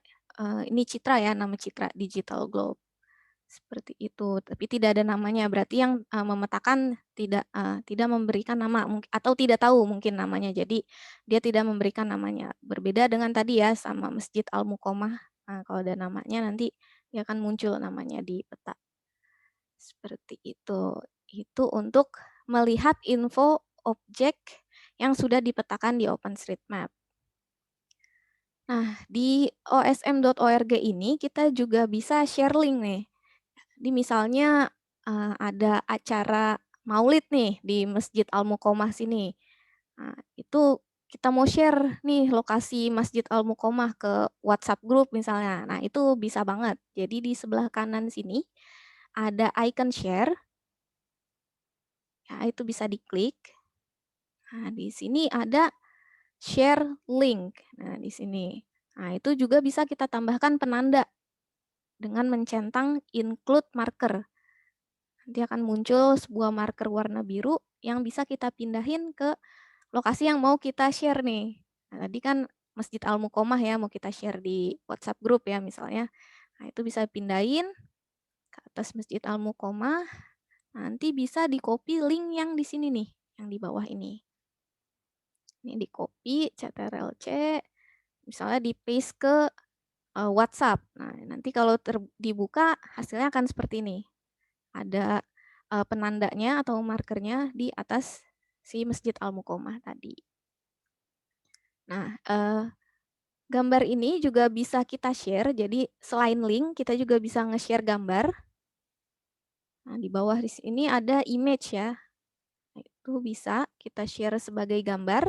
ini Citra ya, nama Citra Digital Globe. Seperti itu, tapi tidak ada namanya. Berarti yang memetakan tidak memberikan nama atau tidak tahu mungkin namanya. Jadi dia tidak memberikan namanya. Berbeda dengan tadi ya sama Masjid Al-Muqomah. Nah, kalau ada namanya nanti dia akan muncul namanya di peta. Seperti itu. Itu untuk melihat info objek yang sudah dipetakan di OpenStreetMap. Nah, di osm.org ini kita juga bisa share link nih. Di misalnya ada acara maulid nih di Masjid Al-Muqomah sini. Nah, itu kita mau share nih lokasi Masjid Al-Muqomah ke WhatsApp group misalnya. Nah, itu bisa banget. Jadi di sebelah kanan sini ada icon share. Ya, itu bisa diklik. Nah, di sini ada share link. Nah, di sini. Nah, itu juga bisa kita tambahkan penanda dengan mencentang include marker. Nanti akan muncul sebuah marker warna biru yang bisa kita pindahin ke lokasi yang mau kita share nih. Nah, tadi kan Masjid Al-Muqomah ya, mau kita share di WhatsApp group ya misalnya. Nah, itu bisa pindahin ke atas Masjid Al-Muqomah. Nanti bisa di-copy link yang di sini nih, yang di bawah ini. Ini di-copy, CTRL-C, misalnya di-paste ke WhatsApp. Nah, nanti kalau dibuka hasilnya akan seperti ini. Ada penandanya atau markernya di atas si Masjid Al-Muqomah tadi. Nah, gambar ini juga bisa kita share. Jadi selain link, kita juga bisa nge-share gambar. Nah, di bawah di sini ada image ya. Nah, itu bisa kita share sebagai gambar.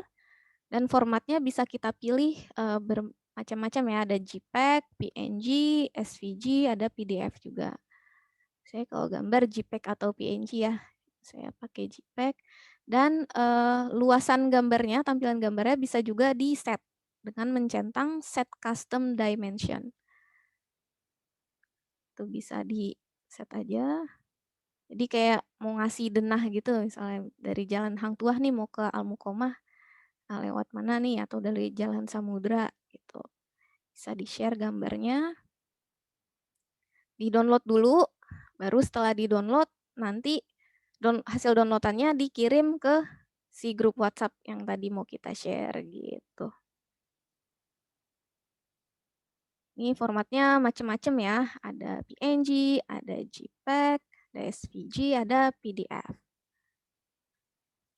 Dan formatnya bisa kita pilih bermacam-macam ya. Ada JPEG, PNG, SVG, ada PDF juga. Saya kalau gambar JPEG atau PNG ya, saya pakai JPEG. Dan luasan gambarnya, tampilan gambarnya bisa juga di set dengan mencentang set custom dimension. Itu bisa di set aja. Jadi kayak mau ngasih denah gitu, misalnya dari Jalan Hang Tuah nih mau ke Al-Muqomah, nah lewat mana nih, atau dari Jalan Samudra gitu. Bisa di-share gambarnya. Di-download dulu, baru setelah di-download nanti hasil downloadannya dikirim ke si grup WhatsApp yang tadi mau kita share gitu. Ini formatnya macam-macam ya, ada PNG, ada JPEG, ada SVG, ada PDF.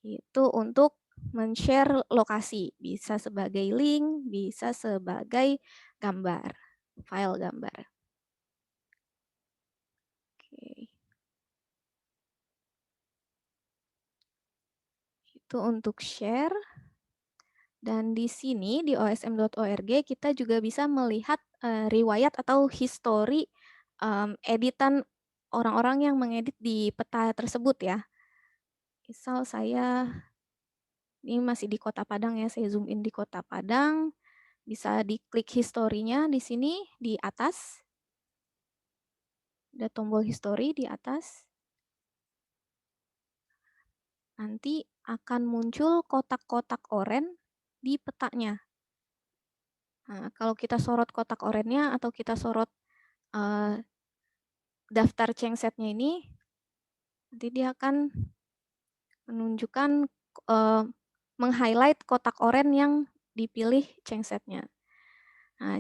Itu untuk men-share lokasi, bisa sebagai link, bisa sebagai gambar, file gambar. Oke. Itu untuk share. Dan di sini di osm.org kita juga bisa melihat riwayat atau history editan orang-orang yang mengedit di peta tersebut ya. Misal saya ini masih di Kota Padang ya, saya zoom in di Kota Padang, bisa diklik historinya di sini di atas. Ada tombol history di atas. Nanti akan muncul kotak-kotak oranye di petanya. Nah, kalau kita sorot kotak oranye atau kita sorot daftar changsetnya ini, nanti dia akan menunjukkan meng-highlight kotak oranye yang dipilih changsetnya. Nah,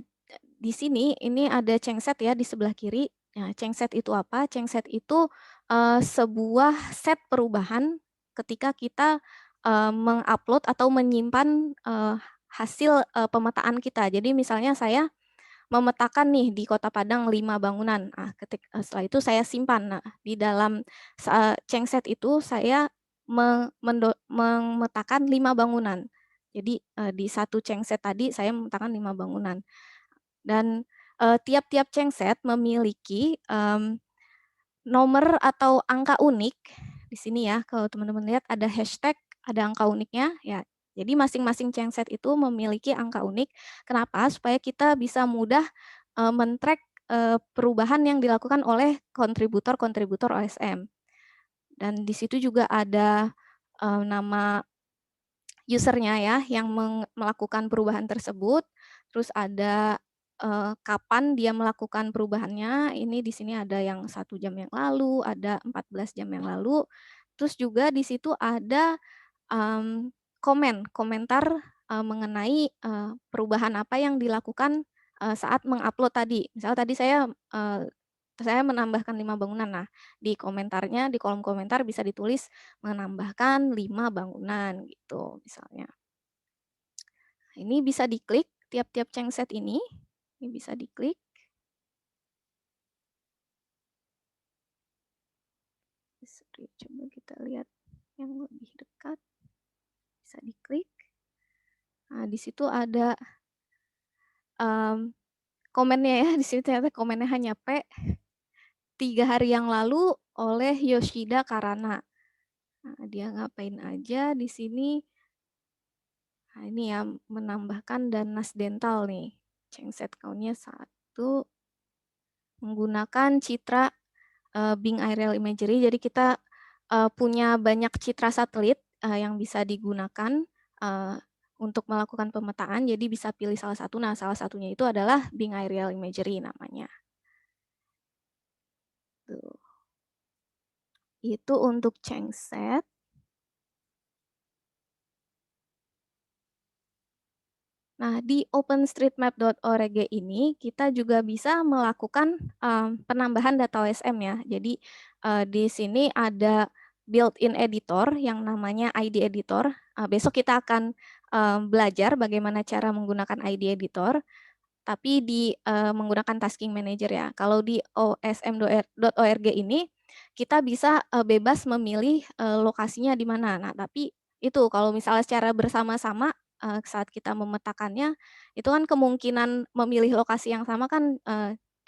di sini ini ada changset ya di sebelah kiri. Nah, changset itu apa? Changset itu sebuah set perubahan ketika kita mengupload atau menyimpan hasil pemetaan kita. Jadi misalnya saya memetakan nih di Kota Padang 5 bangunan. Nah, setelah itu saya simpan. Nah, di dalam changset itu saya memetakan 5 bangunan. Jadi di satu changset tadi saya memetakan 5 bangunan. Dan tiap-tiap changset memiliki nomor atau angka unik. Di sini ya, kalau teman-teman lihat ada hashtag ada angka uniknya ya. Jadi masing-masing genset itu memiliki angka unik. Kenapa? Supaya kita bisa mudah men-track perubahan yang dilakukan oleh kontributor-kontributor OSM. Dan di situ juga ada nama usernya ya yang melakukan perubahan tersebut. Terus ada kapan dia melakukan perubahannya. Ini di sini ada yang 1 jam yang lalu, ada 14 jam yang lalu. Terus juga di situ ada komentar mengenai perubahan apa yang dilakukan saat mengupload tadi. Misal tadi saya menambahkan 5 bangunan. Nah, di komentarnya, di kolom komentar bisa ditulis menambahkan 5 bangunan gitu misalnya. Ini bisa diklik tiap-tiap genset ini bisa diklik. Coba kita lihat yang lebih dekat. Bisa diklik. Nah, di situ ada komennya ya, di sini ternyata komennya hanya P. 3 hari yang lalu oleh Yoshida Karana. Nah, dia ngapain aja di sini? Nah, ini ya menambahkan Danas Dental nih. Genset count-nya 1. Menggunakan citra Bing Aerial Imagery. Jadi kita punya banyak citra satelit yang bisa digunakan untuk melakukan pemetaan. Jadi bisa pilih salah satu. Nah, salah satunya itu adalah Bing Aerial Imagery namanya. Tuh. Itu untuk genset. Nah, di openstreetmap.org ini kita juga bisa melakukan penambahan data OSM ya. Jadi di sini ada built-in editor yang namanya ID editor. Besok kita akan belajar bagaimana cara menggunakan ID editor, tapi menggunakan tasking manager ya. Kalau di osm.org ini kita bisa bebas memilih lokasinya di mana. Nah, tapi itu kalau misalnya secara bersama-sama saat kita memetakannya, itu kan kemungkinan memilih lokasi yang sama kan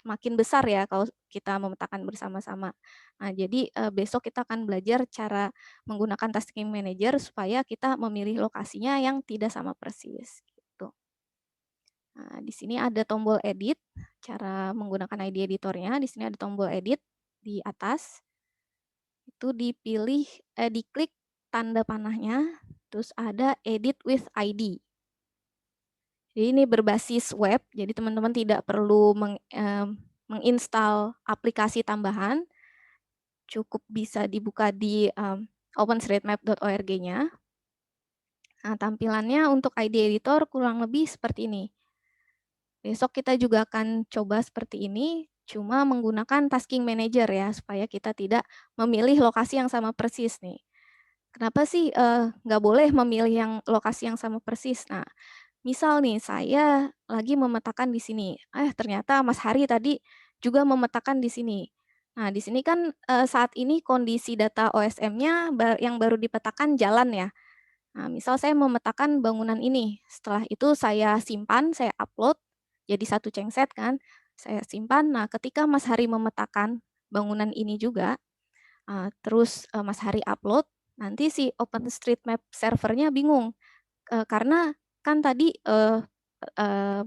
makin besar ya kalau kita memetakan bersama-sama. Nah, jadi besok kita akan belajar cara menggunakan tasking manager supaya kita memilih lokasinya yang tidak sama persis. Gitu. Nah, di sini ada tombol edit, cara menggunakan ID editornya. Di sini ada tombol edit di atas. Itu dipilih, diklik tanda panahnya. Terus ada edit with ID. Jadi ini berbasis web, jadi teman-teman tidak perlu menginstal aplikasi tambahan, cukup bisa dibuka di openstreetmap.org-nya. Nah, tampilannya untuk ID editor kurang lebih seperti ini. Besok kita juga akan coba seperti ini, cuma menggunakan tasking manager ya, supaya kita tidak memilih lokasi yang sama persis nih. Kenapa sih nggak boleh memilih yang lokasi yang sama persis? Nah, misal nih saya lagi memetakan di sini, ternyata Mas Hari tadi juga memetakan di sini. Nah, di sini kan saat ini kondisi data OSM-nya yang baru dipetakan jalan ya. Nah, misal saya memetakan bangunan ini, setelah itu saya simpan, saya upload, jadi 1 genset kan, saya simpan. Nah, ketika Mas Hari memetakan bangunan ini juga, terus Mas Hari upload, nanti si OpenStreetMap servernya bingung. Karena kan tadi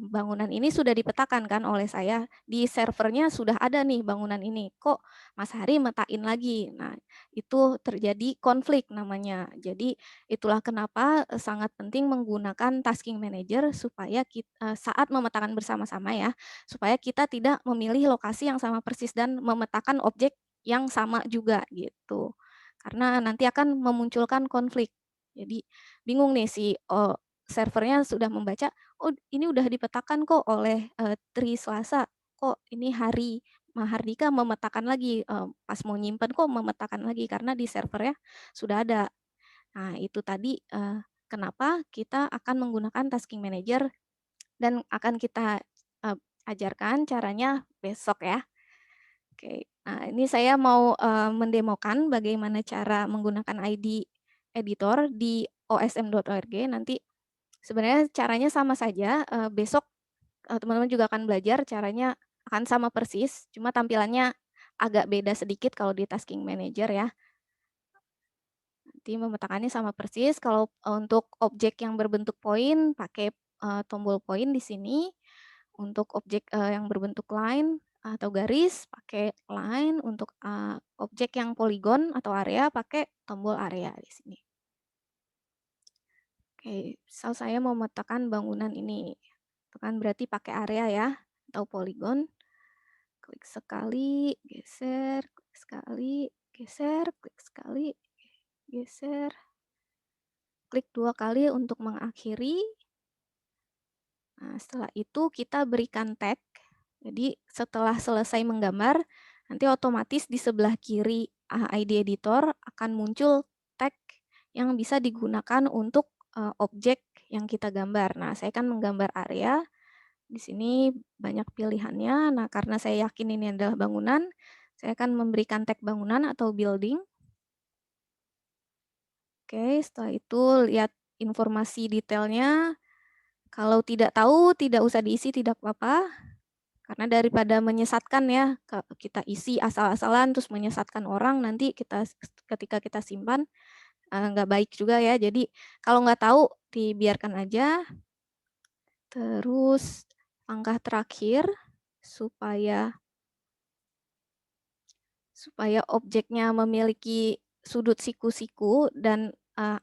bangunan ini sudah dipetakan kan oleh saya, di servernya sudah ada nih bangunan ini, kok Mas Hari metain lagi. Nah, itu terjadi konflik namanya. Jadi itulah kenapa sangat penting menggunakan tasking manager supaya kita, saat memetakan bersama-sama ya, supaya kita tidak memilih lokasi yang sama persis dan memetakan objek yang sama juga gitu. Karena nanti akan memunculkan konflik. Jadi bingung nih si servernya sudah membaca, oh ini udah dipetakan kok oleh Tri Selasa, kok ini Hari Mahardika memetakan lagi, pas mau nyimpen kok memetakan lagi, karena di servernya sudah ada. Nah itu tadi kenapa kita akan menggunakan tasking manager dan akan kita ajarkan caranya besok ya. Oke, nah ini saya mau mendemokan bagaimana cara menggunakan ID editor di osm.org. Nanti sebenarnya caranya sama saja, besok teman-teman juga akan belajar caranya akan sama persis, cuma tampilannya agak beda sedikit kalau di tasking manager ya. Nanti memetakannya sama persis. Kalau untuk objek yang berbentuk poin pakai tombol poin di sini. Untuk objek yang berbentuk line atau garis pakai line. Untuk objek yang poligon atau area pakai tombol area di sini. Oke, misal saya mau memetakan bangunan ini. Itu kan berarti pakai area ya atau poligon. Klik sekali, geser, klik sekali, geser, klik sekali, geser. Klik 2 kali untuk mengakhiri. Nah, setelah itu kita berikan tag. Jadi setelah selesai menggambar, nanti otomatis di sebelah kiri ID editor akan muncul tag yang bisa digunakan untuk objek yang kita gambar. Nah, saya kan menggambar area. Di sini banyak pilihannya. Nah, karena saya yakin ini adalah bangunan, saya akan memberikan tag bangunan atau building. Oke, setelah itu lihat informasi detailnya. Kalau tidak tahu, tidak usah diisi, tidak apa-apa. Karena daripada menyesatkan ya, kita isi asal-asalan terus menyesatkan orang, nanti ketika kita simpan nggak baik juga ya. Jadi kalau nggak tahu, dibiarkan aja. Terus langkah terakhir supaya objeknya memiliki sudut siku-siku dan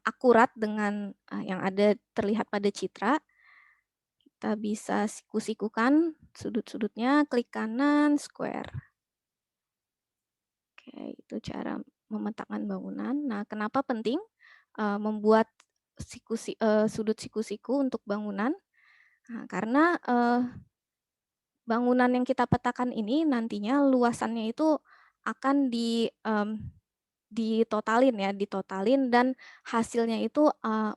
akurat dengan yang ada terlihat pada citra. Kita bisa siku-sikukan sudut-sudutnya, klik kanan, square. Oke, itu cara memetakan bangunan. Nah, kenapa penting membuat sudut siku-siku untuk bangunan? Nah, karena bangunan yang kita petakan ini nantinya luasannya itu akan ditotalin dan hasilnya itu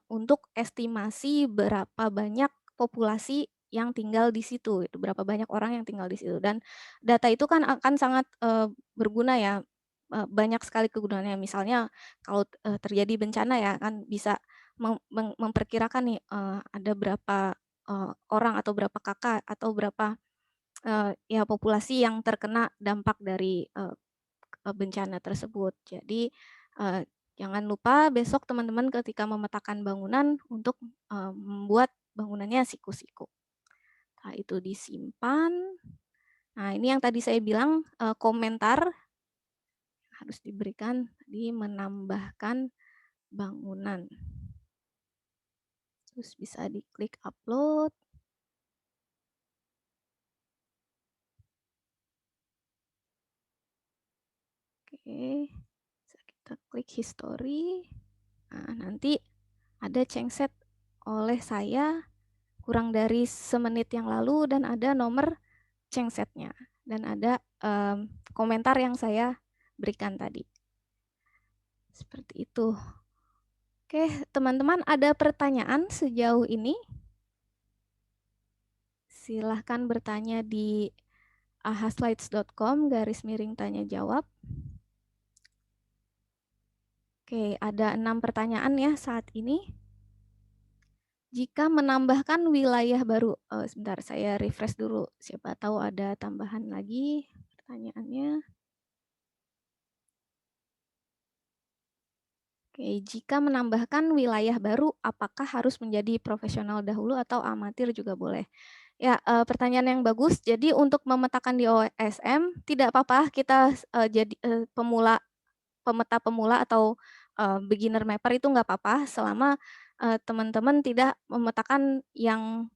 untuk estimasi berapa banyak populasi yang tinggal di situ, itu berapa banyak orang yang tinggal di situ. Dan data itu kan akan sangat berguna ya, banyak sekali kegunaannya. Misalnya kalau terjadi bencana ya kan bisa memperkirakan nih ada berapa orang atau berapa kakak atau berapa ya populasi yang terkena dampak dari bencana tersebut. Jadi jangan lupa besok teman-teman ketika memetakan bangunan untuk membuat bangunannya siku-siku. Nah, itu disimpan. Nah, ini yang tadi saya bilang komentar harus diberikan di menambahkan bangunan. Terus bisa diklik upload. Oke, bisa kita klik history. Nah, nanti ada cengset oleh saya kurang dari semenit yang lalu dan ada nomor cengsetnya dan ada komentar yang saya berikan tadi. Seperti itu. Oke, teman-teman ada pertanyaan sejauh ini? Silahkan bertanya di ahaslides.com/tanya jawab. Oke, ada 6 pertanyaan ya saat ini. Jika menambahkan wilayah baru, sebentar saya refresh dulu, siapa tahu ada tambahan lagi pertanyaannya. Oke, jika menambahkan wilayah baru, apakah harus menjadi profesional dahulu atau amatir juga boleh? Ya, pertanyaan yang bagus. Jadi untuk memetakan di OSM tidak apa-apa kita jadi pemeta pemula atau beginner mapper itu nggak apa-apa selama teman-teman tidak memetakan yang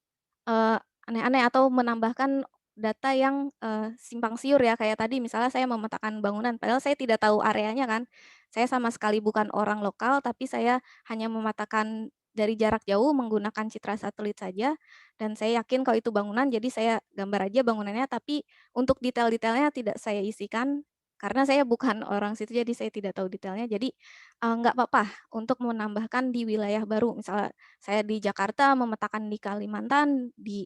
aneh-aneh atau menambahkan data yang simpang siur ya, kayak tadi misalnya saya memetakan bangunan padahal saya tidak tahu areanya kan. Saya sama sekali bukan orang lokal tapi saya hanya memetakan dari jarak jauh menggunakan citra satelit saja dan saya yakin kalau itu bangunan jadi saya gambar aja bangunannya tapi untuk detail-detailnya tidak saya isikan karena saya bukan orang situ jadi saya tidak tahu detailnya. Jadi nggak apa-apa untuk menambahkan di wilayah baru. Misalnya saya di Jakarta memetakan di Kalimantan, di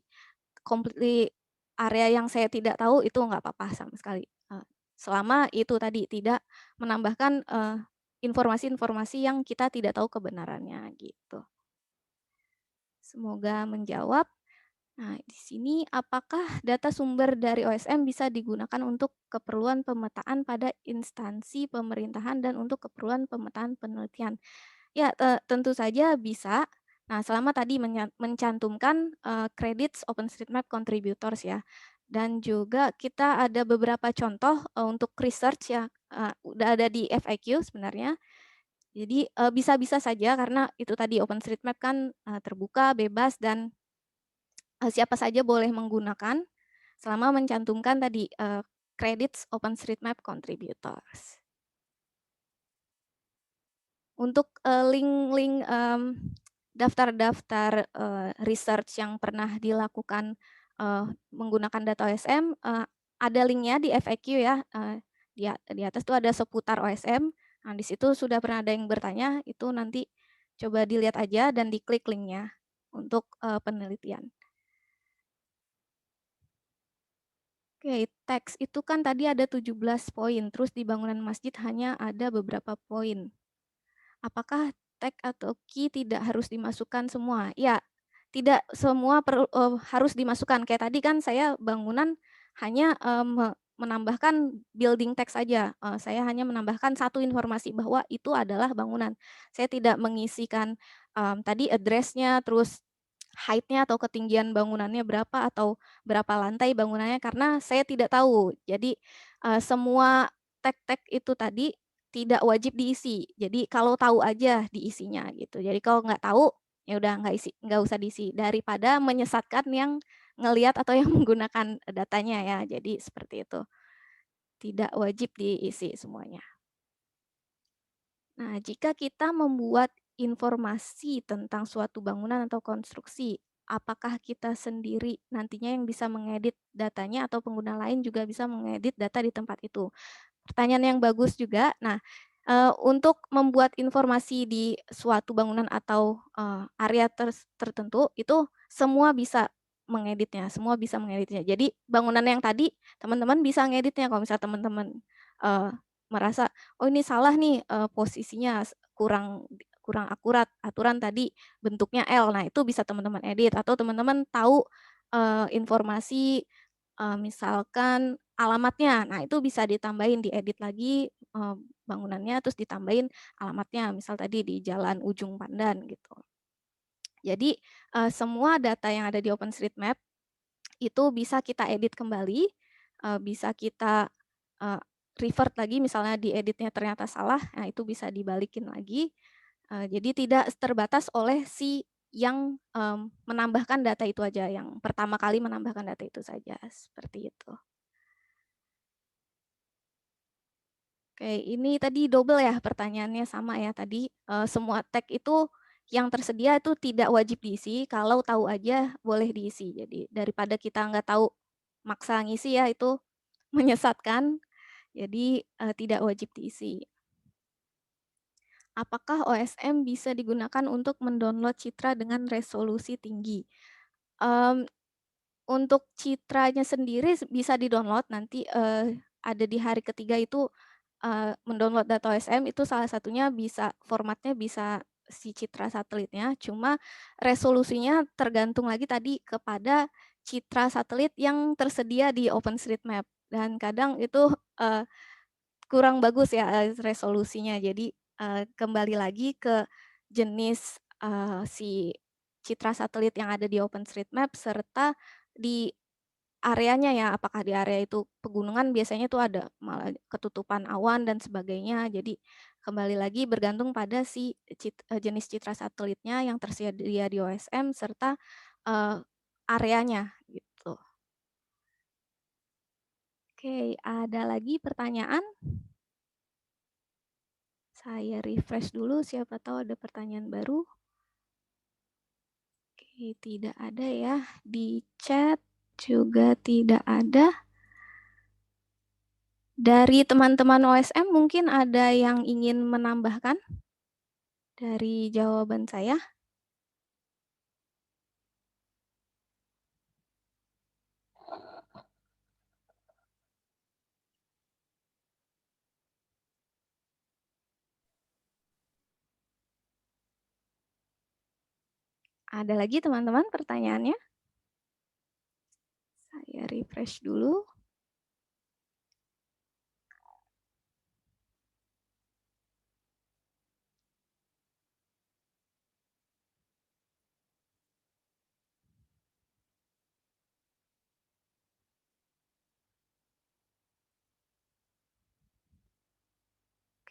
completely area yang saya tidak tahu itu nggak apa-apa sama sekali. Selama itu tadi tidak menambahkan informasi-informasi yang kita tidak tahu kebenarannya gitu. Semoga menjawab. Nah, di sini apakah data sumber dari OSM bisa digunakan untuk keperluan pemetaan pada instansi pemerintahan dan untuk keperluan pemetaan penelitian? Ya, tentu saja bisa. Nah, selama tadi mencantumkan credits OpenStreetMap contributors ya. Dan juga kita ada beberapa contoh untuk research ya, udah ada di FAQ sebenarnya. Jadi bisa-bisa saja karena itu tadi OpenStreetMap kan terbuka, bebas, dan siapa saja boleh menggunakan selama mencantumkan tadi credits OpenStreetMap contributors. Untuk link-link daftar-daftar research yang pernah dilakukan menggunakan data OSM, ada linknya di FAQ ya. Di atas tuh ada seputar OSM. Nah, di situ sudah pernah ada yang bertanya, itu nanti coba dilihat aja dan diklik linknya untuk penelitian. Oke, teks itu kan tadi ada 17 poin, terus di bangunan masjid hanya ada beberapa poin. Apakah tag atau key tidak harus dimasukkan semua? Ya, tidak semua harus dimasukkan. Kayak tadi kan saya bangunan hanya menambahkan building text saja. Saya hanya menambahkan satu informasi bahwa itu adalah bangunan. Saya tidak mengisikan tadi address-nya, terus height-nya atau ketinggian bangunannya berapa atau berapa lantai bangunannya karena saya tidak tahu. Jadi semua tag-tag itu tadi tidak wajib diisi. Jadi kalau tahu aja diisinya gitu. Jadi kalau nggak tahu ya udah nggak usah diisi daripada menyesatkan yang ngelihat atau yang menggunakan datanya ya. Jadi seperti itu. Tidak wajib diisi semuanya. Nah, jika kita membuat informasi tentang suatu bangunan atau konstruksi, apakah kita sendiri nantinya yang bisa mengedit datanya atau pengguna lain juga bisa mengedit data di tempat itu? Pertanyaan yang bagus juga. Nah, untuk membuat informasi di suatu bangunan atau area tertentu, itu semua bisa mengeditnya, semua bisa mengeditnya. Jadi bangunan yang tadi teman-teman bisa ngeditnya kalau misalnya teman-teman merasa, oh ini salah nih posisinya kurang akurat, aturan tadi bentuknya L. Nah, itu bisa teman-teman edit atau teman-teman tahu informasi misalkan alamatnya. Nah, itu bisa ditambahin, diedit lagi bangunannya, terus ditambahin alamatnya. Misal tadi di Jalan Ujung Pandan gitu. Jadi semua data yang ada di OpenStreetMap itu bisa kita edit kembali, bisa kita revert lagi, misalnya dieditnya ternyata salah, nah itu bisa dibalikin lagi. Jadi tidak terbatas oleh si yang menambahkan data itu aja, yang pertama kali menambahkan data itu saja, seperti itu. Oke, ini tadi double ya pertanyaannya sama ya tadi. Semua tag itu yang tersedia itu tidak wajib diisi, kalau tahu aja boleh diisi. Jadi daripada kita nggak tahu maksa ngisi ya itu menyesatkan, jadi tidak wajib diisi. Apakah OSM bisa digunakan untuk mendownload citra dengan resolusi tinggi? Untuk citranya sendiri bisa di-download nanti ada di hari ketiga itu mendownload data OSM itu salah satunya bisa formatnya bisa si citra satelitnya, cuma resolusinya tergantung lagi tadi kepada citra satelit yang tersedia di OpenStreetMap dan kadang itu kurang bagus ya resolusinya. Jadi kembali lagi ke jenis si citra satelit yang ada di OpenStreetMap serta di areanya ya, apakah di area itu pegunungan biasanya itu ada malah ketutupan awan dan sebagainya. Jadi kembali lagi bergantung pada si jenis citra satelitnya yang tersedia di OSM serta areanya gitu. Oke, ada lagi pertanyaan? Saya refresh dulu, siapa tahu ada pertanyaan baru. Oke, tidak ada ya. Di chat juga tidak ada. Dari teman-teman OSM mungkin ada yang ingin menambahkan dari jawaban saya? Ada lagi teman-teman pertanyaannya? Saya refresh dulu.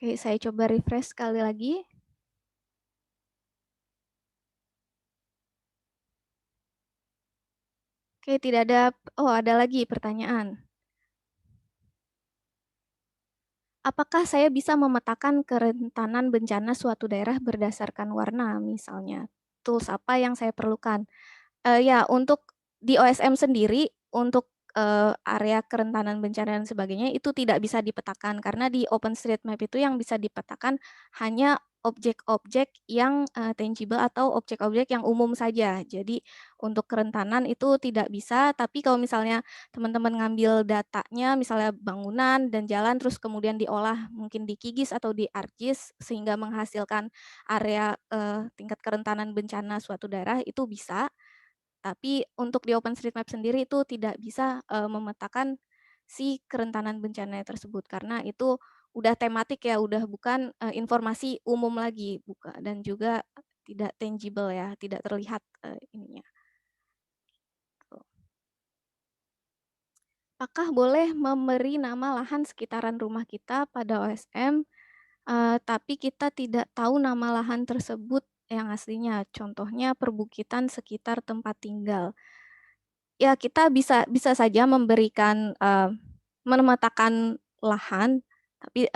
Oke, saya coba refresh sekali lagi. Oke, tidak ada, oh ada lagi pertanyaan. Apakah saya bisa memetakan kerentanan bencana suatu daerah berdasarkan warna misalnya? Tools apa yang saya perlukan? Ya, untuk di OSM sendiri, untuk area kerentanan bencana dan sebagainya itu tidak bisa dipetakan karena di OpenStreetMap itu yang bisa dipetakan hanya objek-objek yang tangible atau objek-objek yang umum saja. Jadi untuk kerentanan itu tidak bisa, tapi kalau misalnya teman-teman ngambil datanya, misalnya bangunan dan jalan, terus kemudian diolah mungkin di QGIS atau di ArcGIS sehingga menghasilkan area tingkat kerentanan bencana suatu daerah itu bisa. Tapi untuk di OpenStreetMap sendiri itu tidak bisa memetakan si kerentanan bencana tersebut karena itu udah tematik ya, udah bukan informasi umum lagi, dan juga tidak tangible ya, tidak terlihat ininya. Apakah boleh memberi nama lahan sekitaran rumah kita pada OSM, tapi kita tidak tahu nama lahan tersebut yang aslinya? Contohnya perbukitan sekitar tempat tinggal. Ya, kita bisa saja memberikan memetakan lahan, tapi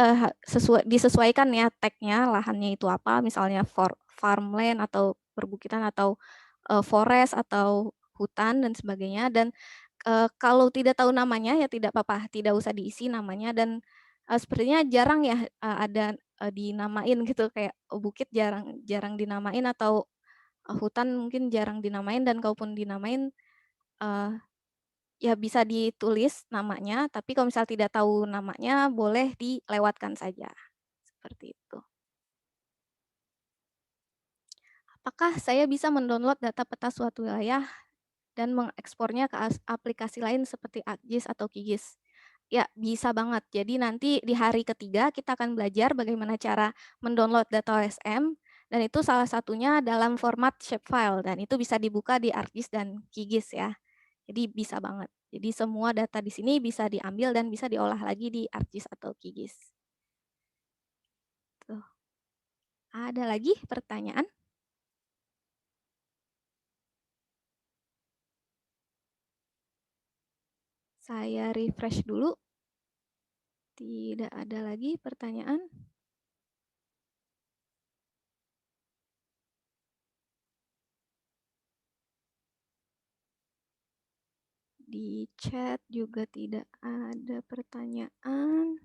disesuaikan ya tag-nya, lahannya itu apa, misalnya farmland atau perbukitan atau forest atau hutan dan sebagainya. Dan kalau tidak tahu namanya ya tidak apa-apa, tidak usah diisi namanya. Dan sepertinya jarang ya ada dinamain gitu, kayak bukit jarang dinamain atau hutan mungkin jarang dinamain, dan kalaupun dinamain ya bisa ditulis namanya, tapi kalau misal tidak tahu namanya boleh dilewatkan saja. Seperti itu. Apakah saya bisa mendownload data peta suatu wilayah dan mengekspornya ke aplikasi lain seperti ArcGIS atau QGIS? Ya, bisa banget. Jadi nanti di hari ketiga kita akan belajar bagaimana cara mendownload data OSM, dan itu salah satunya dalam format shapefile, dan itu bisa dibuka di ArcGIS dan QGIS ya. Jadi bisa banget. Jadi semua data di sini bisa diambil dan bisa diolah lagi di ArcGIS atau QGIS. Tuh. Ada lagi pertanyaan? Saya refresh dulu. Tidak ada lagi pertanyaan. Di chat juga tidak ada pertanyaan.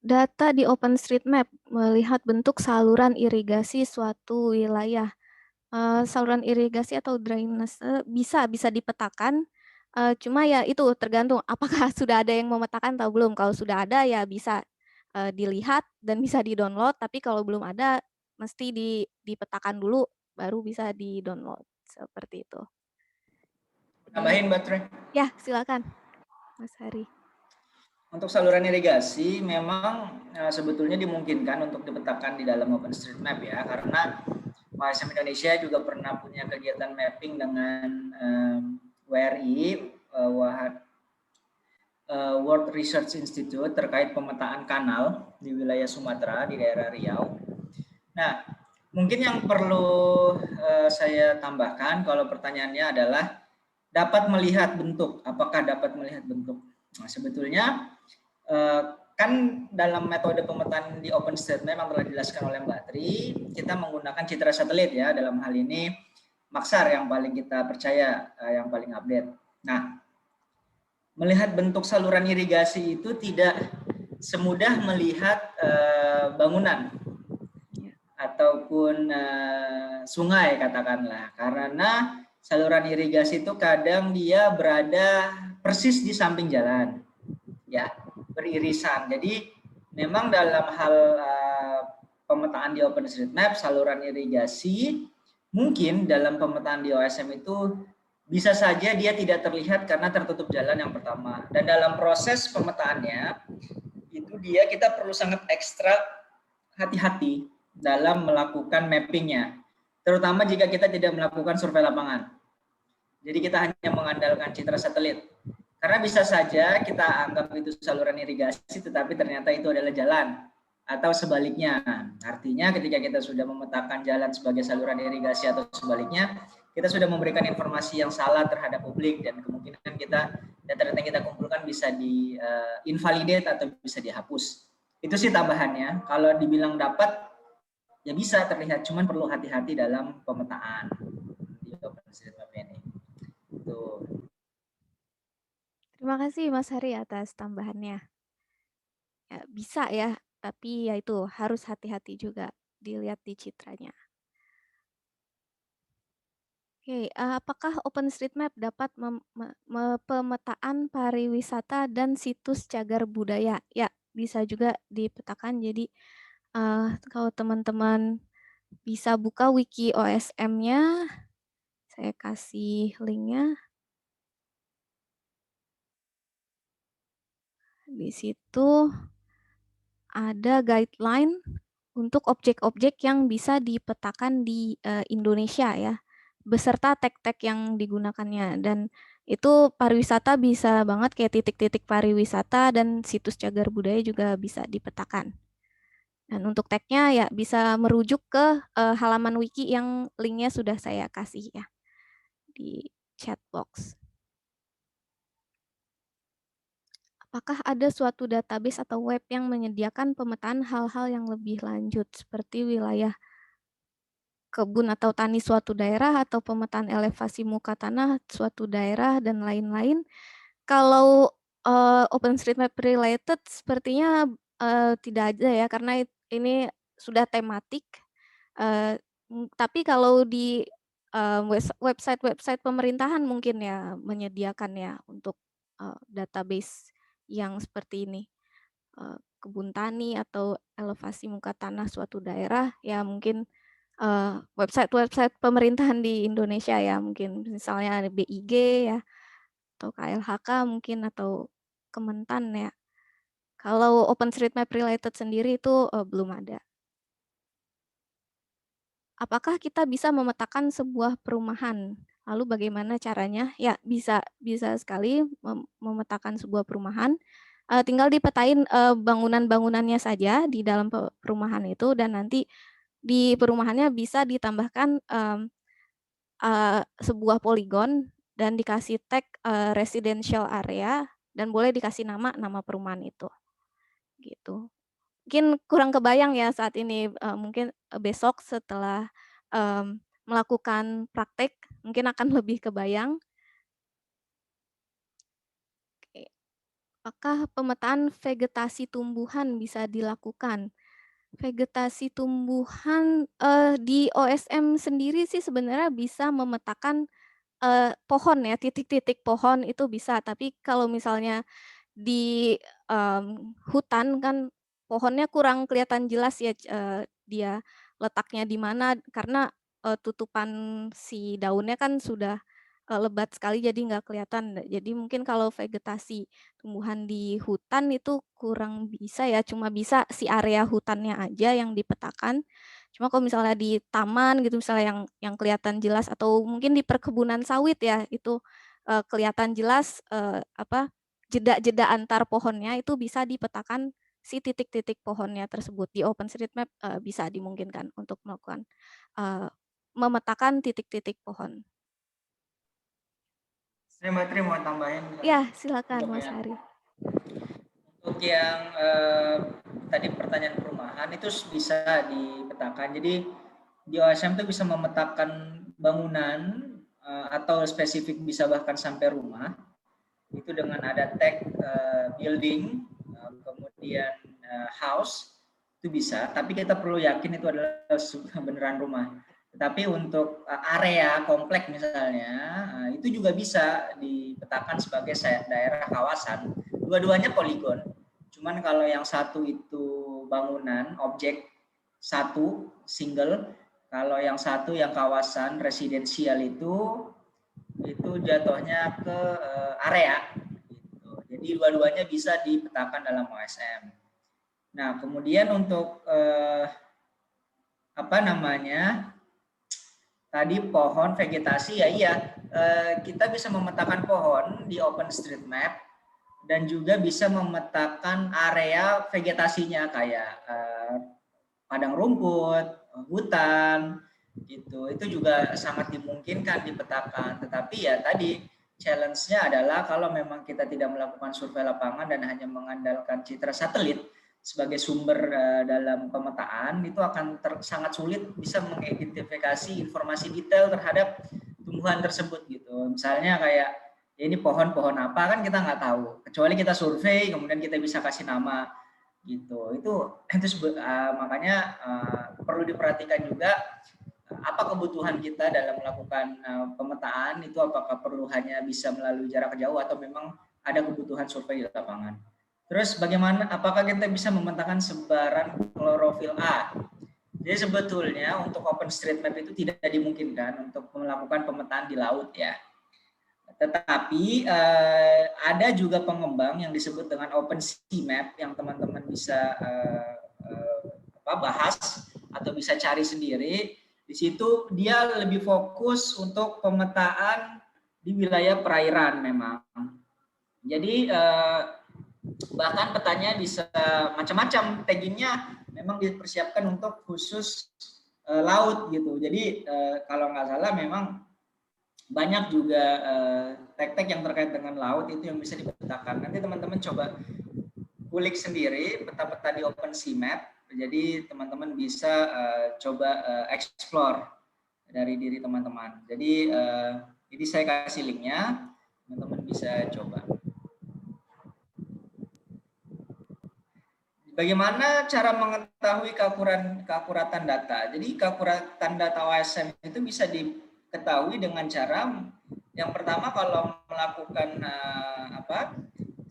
Data di OpenStreetMap melihat bentuk saluran irigasi suatu wilayah. Saluran irigasi atau drainase bisa dipetakan, cuma ya itu tergantung apakah sudah ada yang memetakan atau belum. Kalau sudah ada ya bisa dilihat dan bisa di-download, tapi kalau belum ada mesti dipetakan dulu baru bisa di-download, seperti itu. Tambahin, Mbak Tre. Ya, silakan Mas Hari. Untuk saluran irigasi memang sebetulnya dimungkinkan untuk dipetakan di dalam OpenStreetMap ya, karena OSM Indonesia juga pernah punya kegiatan mapping dengan WRI, World Research Institute, terkait pemetaan kanal di wilayah Sumatera, di daerah Riau. Nah, mungkin yang perlu saya tambahkan kalau pertanyaannya adalah dapat melihat bentuk, apakah dapat melihat bentuk? Nah, sebetulnya kan dalam metode pemetaan di OpenStreetMap yang telah dijelaskan oleh Mbak Tri, kita menggunakan citra satelit ya, dalam hal ini Maxar yang paling kita percaya, yang paling update. Nah, melihat bentuk saluran irigasi itu tidak semudah melihat bangunan ataupun sungai katakanlah, karena saluran irigasi itu kadang dia berada persis di samping jalan, ya, beririsan. Jadi memang dalam hal pemetaan di OpenStreetMap, saluran irigasi mungkin dalam pemetaan di OSM itu bisa saja dia tidak terlihat karena tertutup jalan yang pertama. Dan dalam proses pemetaannya itu kita perlu sangat ekstra hati-hati dalam melakukan mappingnya. terutama jika kita tidak melakukan survei lapangan. Jadi kita hanya mengandalkan citra satelit. Karena bisa saja kita anggap itu saluran irigasi, tetapi ternyata itu adalah jalan. Atau sebaliknya. Artinya ketika kita sudah memetakan jalan sebagai saluran irigasi atau sebaliknya, kita sudah memberikan informasi yang salah terhadap publik, dan kemungkinan kita data-data yang kita kumpulkan bisa di-invalidate atau bisa dihapus. Itu sih tambahannya. Kalau dibilang dapat, ya bisa terlihat, cuman perlu hati-hati dalam pemetaan di OpenStreetMap ini. Tuh. Terima kasih Mas Hari atas tambahannya. Ya, bisa ya, tapi ya itu harus hati-hati juga dilihat di citranya. Oke, apakah OpenStreetMap dapat pemetaan pariwisata dan situs cagar budaya? Ya, bisa juga dipetakan. Jadi kalau teman-teman bisa buka wiki OSM-nya, saya kasih linknya. Di situ ada guideline untuk objek-objek yang bisa dipetakan di Indonesia ya, beserta tag-tag yang digunakannya. Dan itu pariwisata bisa banget kayak titik-titik pariwisata, dan situs cagar budaya juga bisa dipetakan. Dan untuk tagnya ya bisa merujuk ke halaman wiki yang linknya sudah saya kasih ya di chat box. Apakah ada suatu database atau web yang menyediakan pemetaan hal-hal yang lebih lanjut seperti wilayah kebun atau tani suatu daerah atau pemetaan elevasi muka tanah suatu daerah dan lain-lain? Kalau OpenStreetMap related sepertinya tidak ada ya, karena ini sudah tematik. Tapi kalau di website-website pemerintahan mungkin ya menyediakan ya untuk database yang seperti ini, kebun tani atau elevasi muka tanah suatu daerah, ya mungkin website-website pemerintahan di Indonesia ya, mungkin misalnya ada BIG ya, atau KLHK mungkin, atau Kementan ya. Kalau OpenStreetMap related sendiri itu belum ada. Apakah kita bisa memetakan sebuah perumahan? Lalu bagaimana caranya? Ya, bisa sekali memetakan sebuah perumahan. Tinggal dipetain bangunan-bangunannya saja di dalam perumahan itu, dan nanti di perumahannya bisa ditambahkan sebuah poligon dan dikasih tag residential area, dan boleh dikasih nama perumahan itu. Gitu. Mungkin kurang kebayang ya saat ini, mungkin besok setelah melakukan praktek mungkin akan lebih kebayang. Oke. Apakah pemetaan vegetasi tumbuhan bisa dilakukan? Vegetasi tumbuhan di OSM sendiri sih sebenarnya bisa memetakan pohon ya, titik-titik pohon itu bisa. Tapi kalau misalnya di hutan kan pohonnya kurang kelihatan jelas ya, dia letaknya di mana, karena tutupan si daunnya kan sudah lebat sekali, jadi nggak kelihatan. Jadi mungkin kalau vegetasi tumbuhan di hutan itu kurang bisa ya, cuma bisa si area hutannya aja yang dipetakan. Cuma kalau misalnya di taman gitu, misalnya yang kelihatan jelas, atau mungkin di perkebunan sawit ya, itu kelihatan jelas jeda-jeda antar pohonnya, itu bisa dipetakan si titik-titik pohonnya tersebut. Di OpenStreetMap bisa dimungkinkan untuk melakukan memetakan titik-titik pohon. Saya Mbak Tri mau tambahin. Ya, silakan Mas Hari. Untuk yang tadi pertanyaan perumahan itu bisa dipetakan. Jadi di OSM itu bisa memetakan bangunan atau spesifik bisa bahkan sampai rumah. Itu dengan ada tag building, kemudian house, itu bisa. Tapi kita perlu yakin itu adalah beneran rumah. Tetapi untuk area komplek misalnya, itu juga bisa dipetakan sebagai daerah kawasan. Dua-duanya poligon. Cuman kalau yang satu itu bangunan, objek satu, single. Kalau yang satu yang kawasan residensial itu jatuhnya ke area. Gitu. Jadi dua-duanya bisa dipetakan dalam OSM. Nah, kemudian untuk tadi pohon, vegetasi, ya iya, kita bisa memetakan pohon di OpenStreetMap dan juga bisa memetakan area vegetasinya kayak padang rumput, hutan, gitu. Itu juga sangat dimungkinkan dipetakan. Tetapi ya tadi challenge-nya adalah kalau memang kita tidak melakukan survei lapangan dan hanya mengandalkan citra satelit sebagai sumber dalam pemetaan, itu akan sangat sulit bisa mengidentifikasi informasi detail terhadap tumbuhan tersebut gitu. Misalnya kayak ya ini pohon-pohon apa kan kita nggak tahu, kecuali kita survei kemudian kita bisa kasih nama gitu. Itu makanya perlu diperhatikan juga apa kebutuhan kita dalam melakukan pemetaan itu, apakah perlu hanya bisa melalui jarak jauh atau memang ada kebutuhan survei di lapangan. Terus bagaimana, apakah kita bisa memetakan sebaran klorofil A? Jadi sebetulnya untuk OpenStreetMap itu tidak dimungkinkan untuk melakukan pemetaan di laut ya. Tetapi ada juga pengembang yang disebut dengan OpenSeaMap yang teman-teman bisa bahas atau bisa cari sendiri. Di situ dia lebih fokus untuk pemetaan di wilayah perairan memang. Jadi bahkan petanya bisa macam-macam, taggingnya memang dipersiapkan untuk khusus laut gitu. Jadi kalau nggak salah memang banyak juga tag-tag yang terkait dengan laut itu yang bisa dipetakan. Nanti teman-teman coba kulik sendiri peta-peta di OpenSeaMap. Jadi teman-teman bisa coba explore dari diri teman-teman. Jadi ini saya kasih linknya, teman-teman bisa coba. Bagaimana cara mengetahui keakuratan data? Jadi keakuratan data OSM itu bisa diketahui dengan cara yang pertama kalau melakukan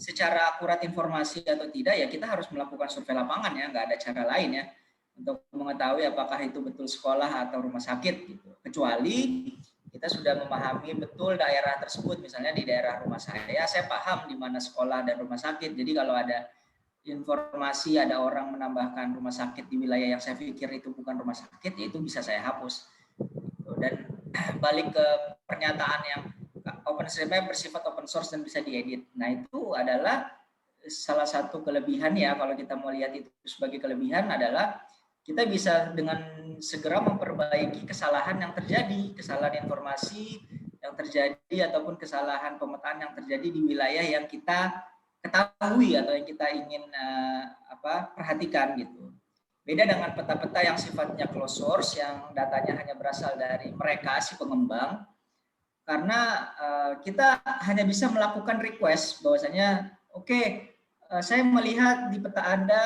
secara akurat informasi atau tidak ya kita harus melakukan survei lapangan ya, nggak ada cara lain ya untuk mengetahui apakah itu betul sekolah atau rumah sakit gitu. Kecuali kita sudah memahami betul daerah tersebut, misalnya di daerah rumah saya paham di mana sekolah dan rumah sakit. Jadi kalau ada informasi ada orang menambahkan rumah sakit di wilayah yang saya pikir itu bukan rumah sakit, ya itu bisa saya hapus. Dan balik ke pernyataan yang OpenStreetMap bersifat open source dan bisa diedit. Nah itu adalah salah satu kelebihan ya, kalau kita mau lihat itu sebagai kelebihan adalah kita bisa dengan segera memperbaiki kesalahan yang terjadi, kesalahan informasi yang terjadi ataupun kesalahan pemetaan yang terjadi di wilayah yang kita ketahui atau yang kita ingin perhatikan gitu. Beda dengan peta-peta yang sifatnya closed source yang datanya hanya berasal dari mereka si pengembang, karena kita hanya bisa melakukan request bahwasanya oke, saya melihat di peta Anda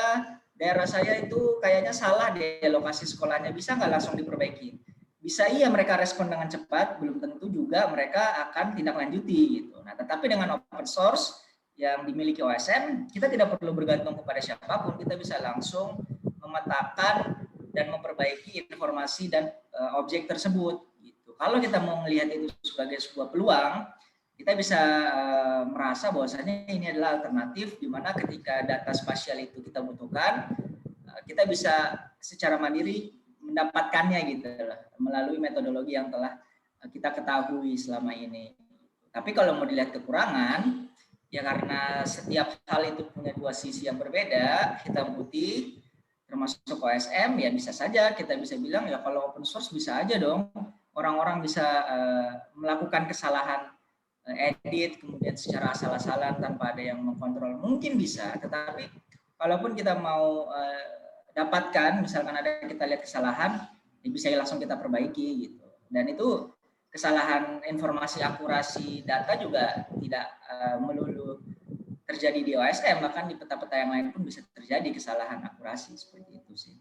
daerah saya itu kayaknya salah di lokasi sekolahnya, bisa nggak langsung diperbaiki? Bisa iya mereka respon dengan cepat, belum tentu juga mereka akan tindak lanjuti gitu. Nah, tetapi dengan open source yang dimiliki OSM, kita tidak perlu bergantung kepada siapapun, kita bisa langsung memetakan dan memperbaiki informasi dan objek tersebut. Gitu. Kalau kita mau melihat itu sebagai sebuah peluang, kita bisa merasa bahwasanya ini adalah alternatif di mana ketika data spasial itu kita butuhkan, kita bisa secara mandiri mendapatkannya gitu melalui metodologi yang telah kita ketahui selama ini. Tapi kalau mau dilihat kekurangan, ya karena setiap hal itu punya dua sisi yang berbeda, hitam putih, termasuk OSM, ya bisa saja kita bisa bilang ya kalau open source bisa aja dong orang-orang bisa melakukan kesalahan edit kemudian secara asal-asalan tanpa ada yang mengkontrol, mungkin bisa. Tetapi kalaupun kita mau dapatkan misalkan ada kita lihat kesalahan, ya bisa langsung kita perbaiki gitu. Dan itu kesalahan informasi akurasi data juga tidak melulu terjadi di OSM, bahkan di peta-peta yang lain pun bisa terjadi kesalahan akurasi seperti itu sih.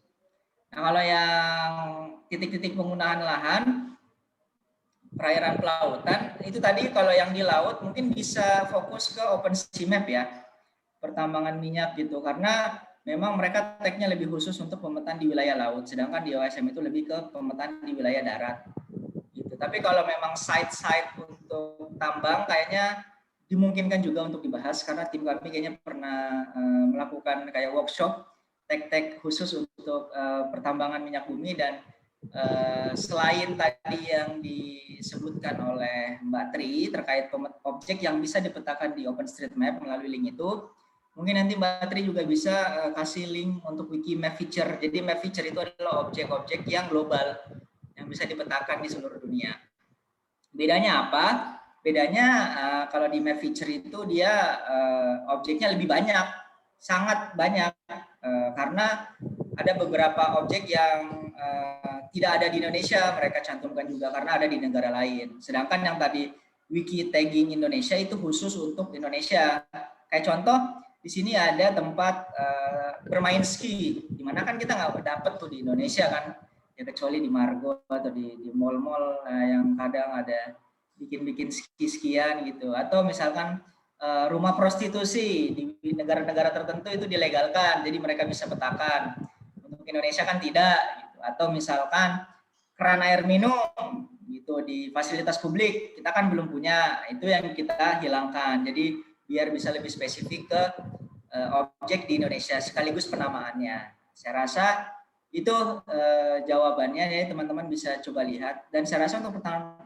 Nah kalau yang titik-titik penggunaan lahan perairan pelautan itu tadi kalau yang di laut mungkin bisa fokus ke OpenSeaMap ya, pertambangan minyak gitu, karena memang mereka tagnya lebih khusus untuk pemetaan di wilayah laut, sedangkan di OSM itu lebih ke pemetaan di wilayah darat. Gitu. Tapi kalau memang site-site untuk tambang kayaknya dimungkinkan juga untuk dibahas karena tim kami kayaknya pernah melakukan kayak workshop tag-tag khusus untuk pertambangan minyak bumi dan selain tadi yang disebutkan oleh Mbak Tri terkait objek yang bisa dipetakan di OpenStreetMap melalui link itu, mungkin nanti Mbak Tri juga bisa kasih link untuk wiki map feature. Jadi map feature itu adalah objek-objek yang global yang bisa dipetakan di seluruh dunia. Bedanya apa? Bedanya kalau di map feature itu dia objeknya lebih banyak, sangat banyak, karena ada beberapa objek yang tidak ada di Indonesia, mereka cantumkan juga karena ada di negara lain. Sedangkan yang tadi wiki tagging Indonesia itu khusus untuk Indonesia. Kayak contoh, di sini ada tempat bermain ski, dimana kan kita nggak dapat tuh di Indonesia kan, ya kecuali di Margo atau di mall-mall yang kadang ada bikin-bikin ski-skian gitu. Atau misalkan rumah prostitusi di negara-negara tertentu itu dilegalkan, jadi mereka bisa petakan. Untuk Indonesia kan tidak gitu. Atau misalkan keran air minum gitu di fasilitas publik kita kan belum punya, itu yang kita hilangkan. Jadi biar bisa lebih spesifik ke objek di Indonesia sekaligus penamaannya. Saya rasa itu jawabannya ya, teman-teman bisa coba lihat. Dan saya rasa untuk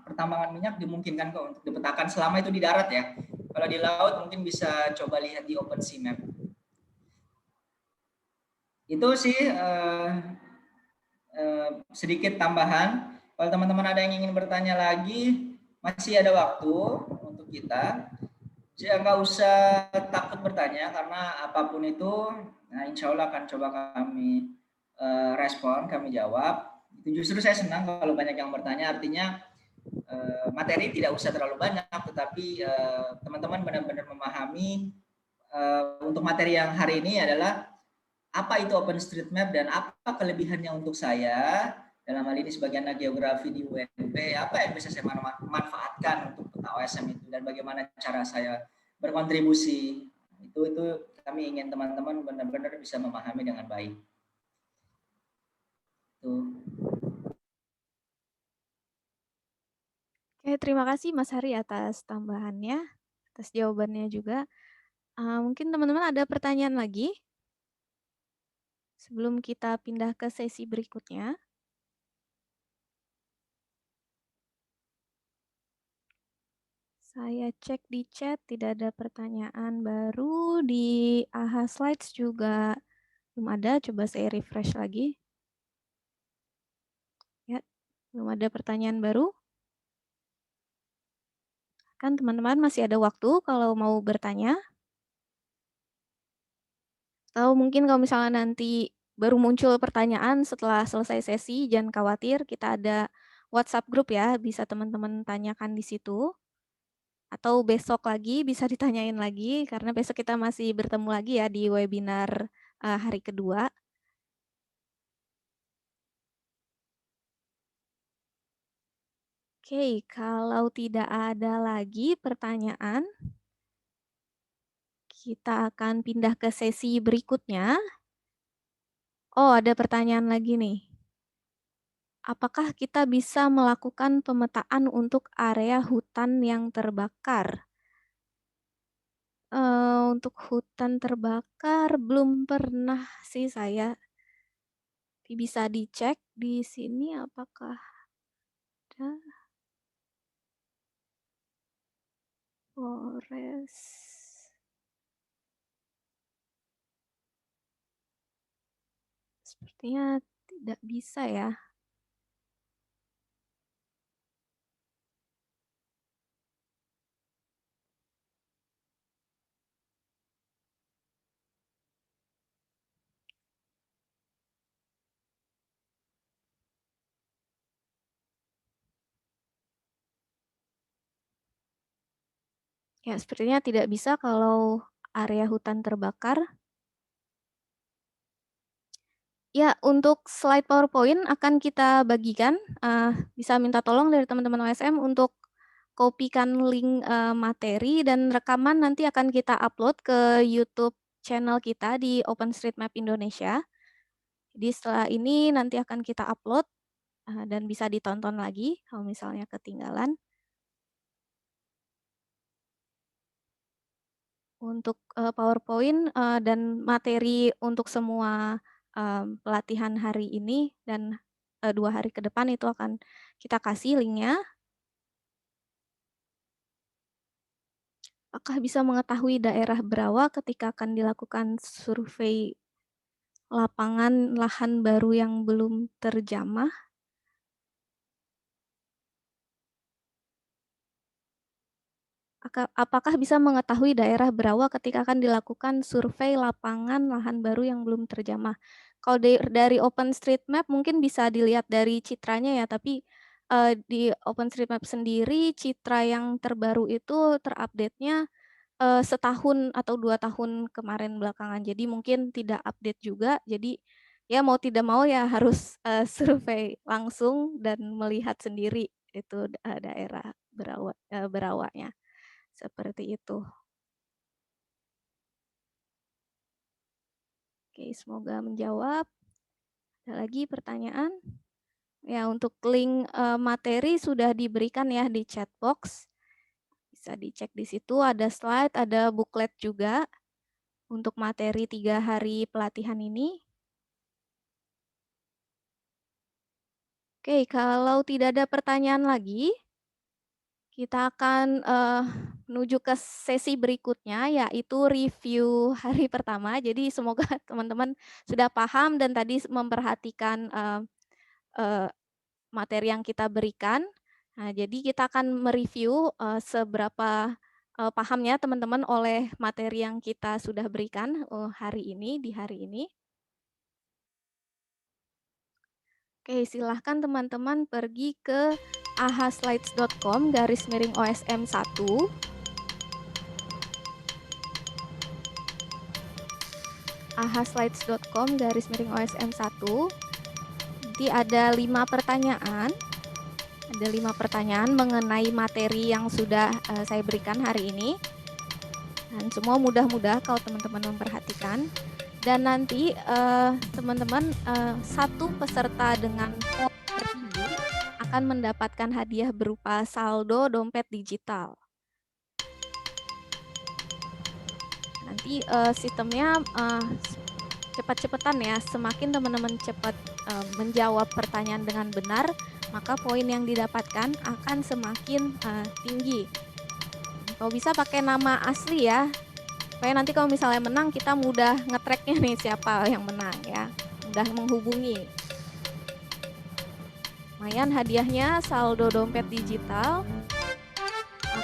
pertambangan minyak dimungkinkan kok untuk dipetakan selama itu di darat ya. Kalau di laut mungkin bisa coba lihat di OpenSeaMap. Itu sih sedikit tambahan. Kalau teman-teman ada yang ingin bertanya lagi, masih ada waktu untuk kita. Jadi nggak usah takut bertanya karena apapun itu, nah insya Allah akan coba kami respon, kami jawab. Itu justru saya senang kalau banyak yang bertanya, artinya materi tidak usah terlalu banyak, tetapi teman-teman benar-benar memahami untuk materi yang hari ini adalah apa itu OpenStreetMap dan apa kelebihannya untuk saya dalam hal ini sebagai anak geografi di UNB, apa yang bisa saya manfaatkan untuk peta OSM itu dan bagaimana cara saya berkontribusi. Itu kami ingin teman-teman benar-benar bisa memahami dengan baik. Oke, terima kasih Mas Hari atas tambahannya, atas jawabannya juga. Mungkin teman-teman ada pertanyaan lagi? Sebelum kita pindah ke sesi berikutnya. Saya cek di chat, tidak ada pertanyaan baru. Di AHA Slides juga belum ada. Coba saya refresh lagi. Ya, belum ada pertanyaan baru. Kan teman-teman masih ada waktu kalau mau bertanya. Atau mungkin kalau misalnya nanti baru muncul pertanyaan setelah selesai sesi, jangan khawatir, kita ada WhatsApp group ya, bisa teman-teman tanyakan di situ. Atau besok lagi bisa ditanyain lagi, karena besok kita masih bertemu lagi ya di webinar hari kedua. Oke, kalau tidak ada lagi pertanyaan, kita akan pindah ke sesi berikutnya. Oh, ada pertanyaan lagi nih. Apakah kita bisa melakukan pemetaan untuk area hutan yang terbakar? Untuk hutan terbakar belum pernah sih saya. Bisa dicek di sini apakah ada forest. Sepertinya tidak bisa ya. Ya, sepertinya tidak bisa kalau area hutan terbakar. Ya, untuk slide PowerPoint akan kita bagikan. Bisa minta tolong dari teman-teman OSM untuk kopikan link materi dan rekaman nanti akan kita upload ke YouTube channel kita di OpenStreetMap Indonesia. Jadi setelah ini nanti akan kita upload dan bisa ditonton lagi kalau misalnya ketinggalan. Untuk PowerPoint dan materi untuk semua pelatihan hari ini dan 2 hari ke depan itu akan kita kasih linknya. Apakah bisa mengetahui daerah Berawa ketika akan dilakukan survei lapangan lahan baru yang belum terjamah? Apakah bisa mengetahui daerah Berawa ketika akan dilakukan survei lapangan lahan baru yang belum terjamah? Kalau dari OpenStreetMap mungkin bisa dilihat dari citranya ya, tapi di OpenStreetMap sendiri citra yang terbaru itu terupdate-nya setahun atau 2 tahun kemarin belakangan. Jadi mungkin tidak update juga. Jadi ya mau tidak mau ya harus survei langsung dan melihat sendiri itu daerah Berawanya. Seperti itu. Oke, semoga menjawab. Ada lagi pertanyaan? Ya, untuk link materi sudah diberikan ya di chat box. Bisa dicek di situ, ada slide, ada booklet juga untuk materi 3 hari pelatihan ini. Oke, kalau tidak ada pertanyaan lagi, kita akan menuju ke sesi berikutnya, yaitu review hari pertama. Jadi semoga teman-teman sudah paham dan tadi memperhatikan materi yang kita berikan. Nah, jadi kita akan mereview seberapa pahamnya teman-teman oleh materi yang kita sudah berikan di hari ini. Oke, silahkan teman-teman pergi ke ahaslides.com/OSM1. ahaslides.com/OSM1. Nanti ada 5 pertanyaan. Ada 5 pertanyaan mengenai materi yang sudah saya berikan hari ini. Dan semua mudah-mudah kalau teman-teman memperhatikan. Dan nanti teman-teman satu peserta dengan poin tertinggi akan mendapatkan hadiah berupa saldo dompet digital. Nanti sistemnya cepat-cepatan ya, semakin teman-teman cepat menjawab pertanyaan dengan benar, maka poin yang didapatkan akan semakin tinggi. Kalau bisa pakai nama asli ya, supaya nanti kalau misalnya menang kita mudah nge-tracknya nih siapa yang menang ya, mudah menghubungi. Lumayan hadiahnya saldo dompet digital,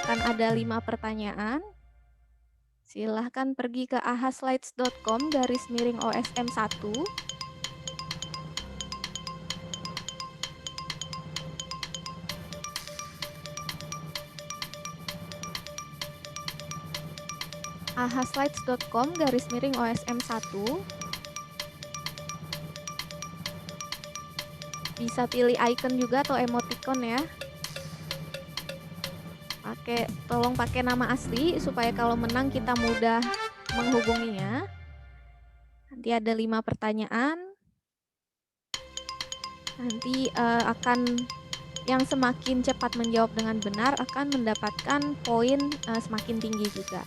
akan ada 5 pertanyaan. Silahkan pergi ke ahaslides.com/OSM1. ahaslides.com/OSM1. Bisa pilih icon juga atau emoticon ya. Tolong pakai nama asli supaya kalau menang kita mudah menghubunginya. Nanti ada 5 pertanyaan. Nanti yang semakin cepat menjawab dengan benar akan mendapatkan poin semakin tinggi juga.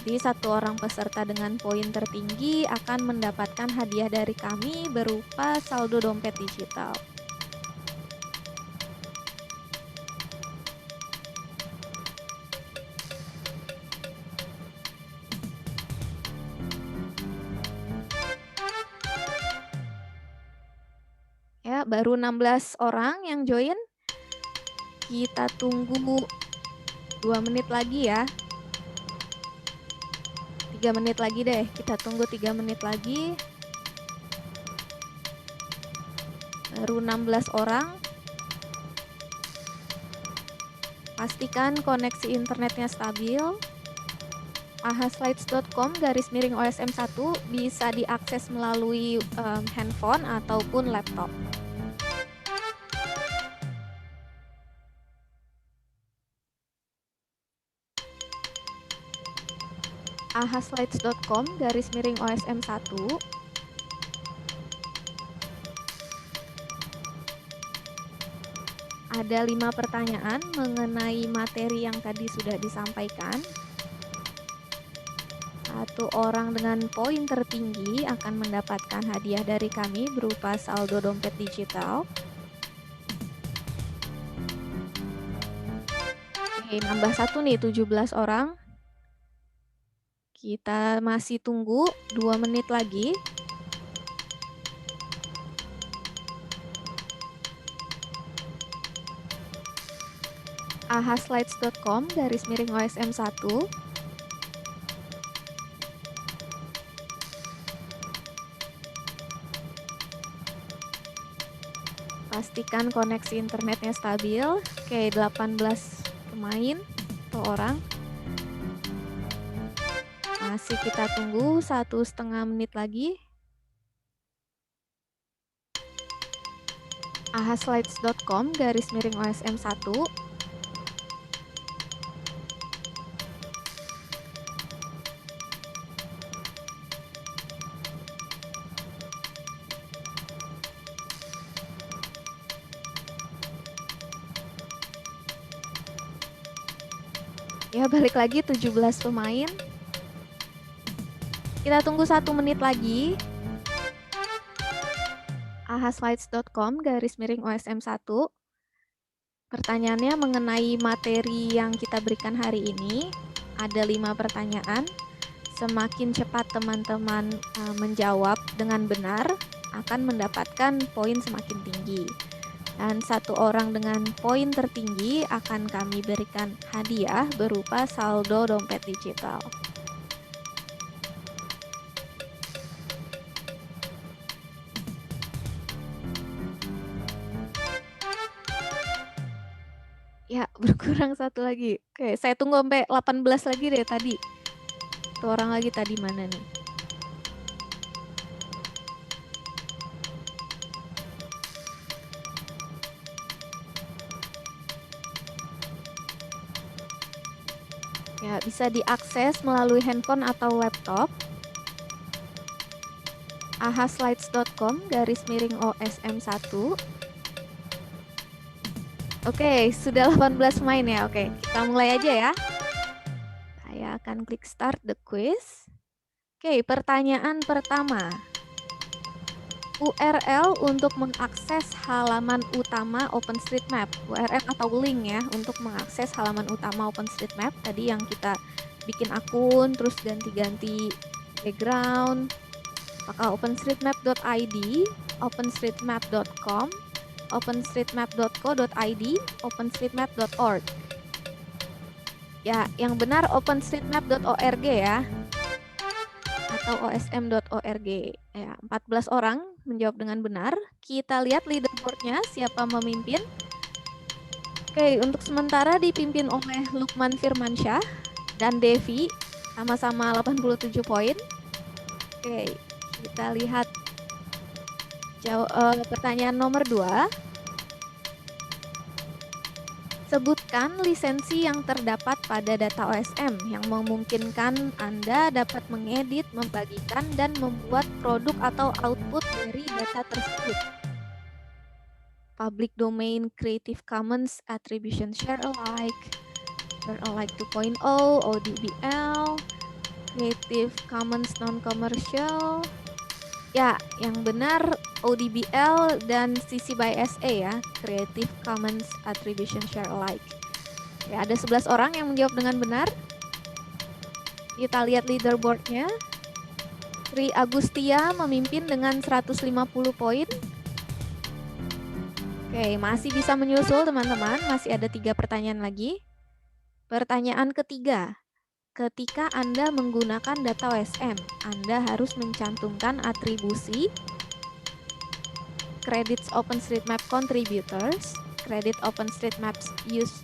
Jadi satu orang peserta dengan poin tertinggi akan mendapatkan hadiah dari kami berupa saldo dompet digital. Ya, baru 16 orang yang join. Kita tunggu 2 menit lagi ya. 3 menit lagi deh, kita tunggu 3 menit lagi. Baru 16 orang. Pastikan koneksi internetnya stabil. ahaslides.com/OSM1 bisa diakses melalui handphone ataupun laptop. ahaslides.com/OSM1. Ada 5 pertanyaan mengenai materi yang tadi sudah disampaikan. 1, Satu orang dengan poin tertinggi akan mendapatkan hadiah dari kami berupa saldo dompet digital. Oke, nambah satu nih, 17 orang. Kita masih tunggu 2 menit lagi. ahaslides.com/OSM1. Pastikan koneksi internetnya stabil. Oke, 18 pemain atau orang. Masih kita tunggu 1,5 menit lagi. ahaslides.com/OSM1. Ya, balik lagi 17 pemain. Kita tunggu 1 menit lagi. ahaslides.com/OSM1. Pertanyaannya mengenai materi yang kita berikan hari ini. Ada 5 pertanyaan. Semakin cepat teman-teman menjawab dengan benar, akan mendapatkan poin semakin tinggi. Dan satu orang dengan poin tertinggi akan kami berikan hadiah berupa saldo dompet digital. Ya, berkurang satu lagi. Oke, saya tunggu sampai 18 lagi deh tadi. Satu orang lagi tadi mana nih? Ya, bisa diakses melalui handphone atau laptop. ahaslides.com/OSM1. Oke, sudah 18 main ya. Oke, kita mulai aja ya. Saya akan klik start the quiz. Oke, pertanyaan pertama. URL untuk mengakses halaman utama OpenStreetMap. URL atau link ya untuk mengakses halaman utama OpenStreetMap. Tadi yang kita bikin akun, terus ganti-ganti background. Apakah OpenStreetMap.id, OpenStreetMap.com, OpenStreetMap.co.id, OpenStreetMap.org. Ya, yang benar OpenStreetMap.org ya. Atau osm.org. Ya, 14 orang menjawab dengan benar. Kita lihat leaderboardnya, siapa memimpin. Oke, untuk sementara dipimpin oleh Lukman Firmansyah dan Devi, sama-sama 87 poin. Oke, kita lihat pertanyaan nomor 2. Sebutkan lisensi yang terdapat pada data OSM yang memungkinkan Anda dapat mengedit, membagikan, dan membuat produk atau output dari data tersebut. Public Domain Creative Commons Attribution Share Alike 2.0, ODBL, Creative Commons Non-Commercial. Ya, yang benar ODBL dan CC by SA ya, Creative Commons Attribution Share Alike. Ya, ada 11 orang yang menjawab dengan benar. Kita lihat leaderboardnya. Sri Agustia memimpin dengan 150 poin. Oke, masih bisa menyusul teman-teman, masih ada 3 pertanyaan lagi. Pertanyaan ketiga. Ketika Anda menggunakan data OSM, Anda harus mencantumkan atribusi credits OpenStreetMap contributors, credit OpenStreetMap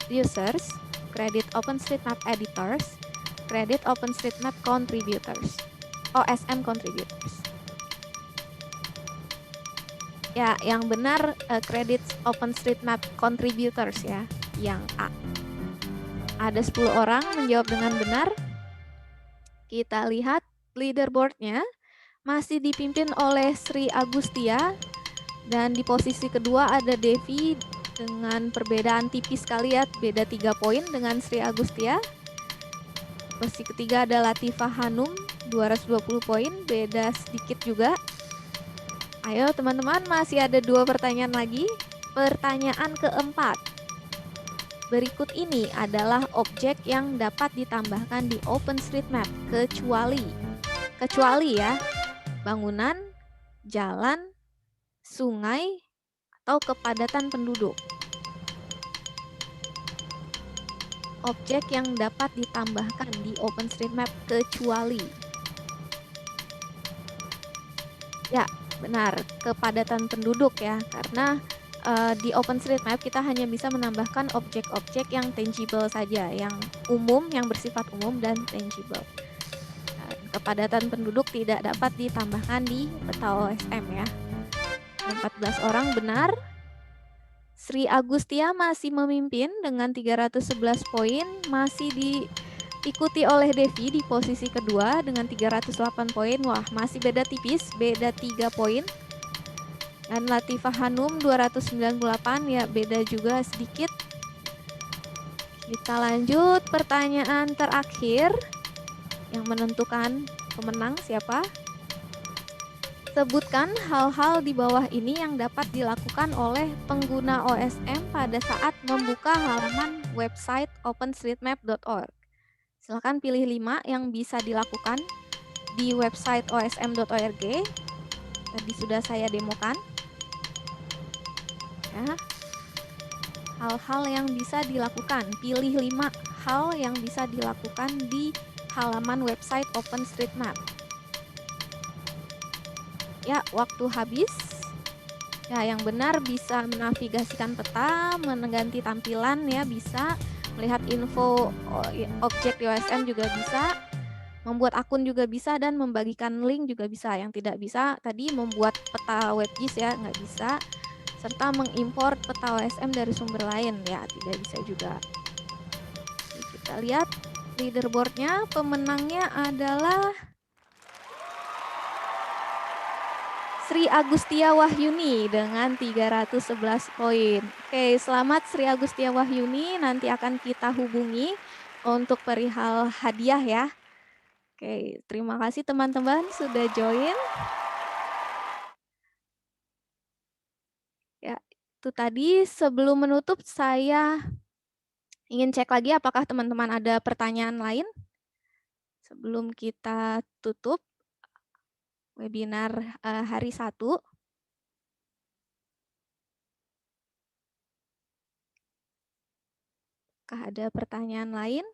users, credit OpenStreetMap editors, credit OpenStreetMap contributors, OSM contributors. Ya, yang benar credits OpenStreetMap contributors ya, yang A. Ada 10 orang menjawab dengan benar. Kita lihat leaderboardnya masih dipimpin oleh Sri Agustia dan di posisi kedua ada Devi dengan perbedaan tipis sekali ya, beda 3 poin dengan Sri Agustia. Posisi ketiga ada Latifah Hanum, 220 poin, beda sedikit juga. Ayo teman-teman, masih ada 2 pertanyaan lagi. Pertanyaan keempat. Berikut ini adalah objek yang dapat ditambahkan di OpenStreetMap, kecuali ya, bangunan, jalan, sungai, atau kepadatan penduduk. Objek yang dapat ditambahkan di OpenStreetMap kecuali. Ya, benar, kepadatan penduduk ya, karena di OpenStreetMap kita hanya bisa menambahkan objek-objek yang tangible saja, yang umum, yang bersifat umum dan tangible. Kepadatan penduduk tidak dapat ditambahkan di peta OSM ya. 14 orang benar. Sri Agustia masih memimpin dengan 311 poin, masih diikuti oleh Devi di posisi kedua dengan 308 poin. Wah, masih beda tipis, beda 3 poin. Dan Latifah Hanum 298, ya beda juga sedikit. Kita lanjut pertanyaan terakhir yang menentukan pemenang siapa. Sebutkan hal-hal di bawah ini yang dapat dilakukan oleh pengguna OSM pada saat membuka halaman website openstreetmap.org. Silakan pilih 5 yang bisa dilakukan di website osm.org. Tadi sudah saya demokan. Ya. Hal-hal yang bisa dilakukan. Pilih 5 hal yang bisa dilakukan di halaman website OpenStreetMap. Ya, waktu habis. Ya, yang benar bisa menavigasikan peta, mengganti tampilan ya bisa, melihat info objek di OSM juga bisa, membuat akun juga bisa, dan membagikan link juga bisa. Yang tidak bisa tadi membuat peta WebGIS ya, nggak bisa. Serta mengimpor peta OSM dari sumber lain ya, tidak bisa juga. Oke, kita lihat leaderboardnya, pemenangnya adalah Sri Agustia Wahyuni dengan 311 poin. Oke, selamat Sri Agustia Wahyuni, nanti akan kita hubungi untuk perihal hadiah ya. Oke, terima kasih teman-teman sudah join. Ya, itu tadi. Sebelum menutup saya ingin cek lagi apakah teman-teman ada pertanyaan lain sebelum kita tutup webinar hari 1. Apakah ada pertanyaan lain?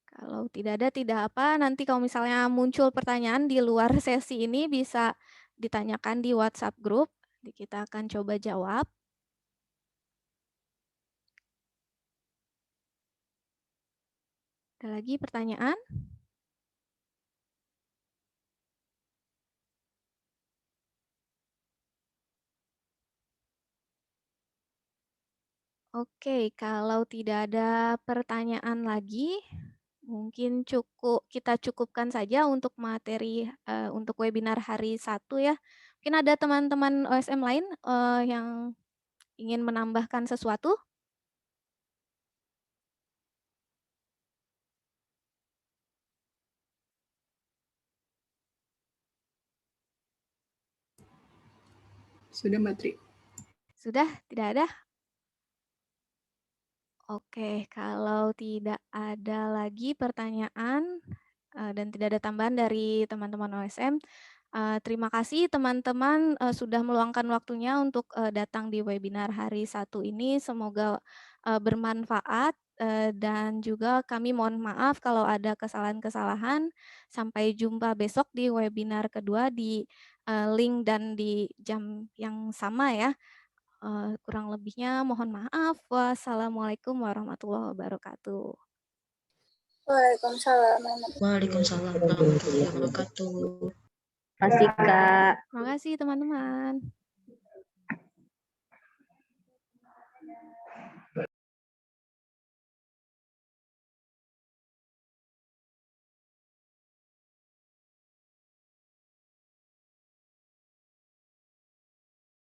Kalau tidak ada, tidak apa. Nanti kalau misalnya muncul pertanyaan di luar sesi ini bisa ditanyakan di WhatsApp group. Kita akan coba jawab. Ada lagi pertanyaan? Oke, kalau tidak ada pertanyaan lagi, mungkin kita cukupkan saja untuk materi untuk webinar hari 1 ya. Mungkin ada teman-teman OSM lain yang ingin menambahkan sesuatu? Sudah, Mbak Tri. Sudah, tidak ada? Oke, kalau tidak ada lagi pertanyaan dan tidak ada tambahan dari teman-teman OSM, terima kasih teman-teman sudah meluangkan waktunya untuk datang di webinar hari 1 ini. Semoga bermanfaat dan juga kami mohon maaf kalau ada kesalahan-kesalahan. Sampai jumpa besok di webinar kedua di link dan di jam yang sama ya. Kurang lebihnya mohon maaf. Wassalamualaikum warahmatullahi wabarakatuh. Waalaikumsalam. Waalaikumsalam warahmatullahi wabarakatuh. Terima kasih, Kak. Terima kasih teman-teman.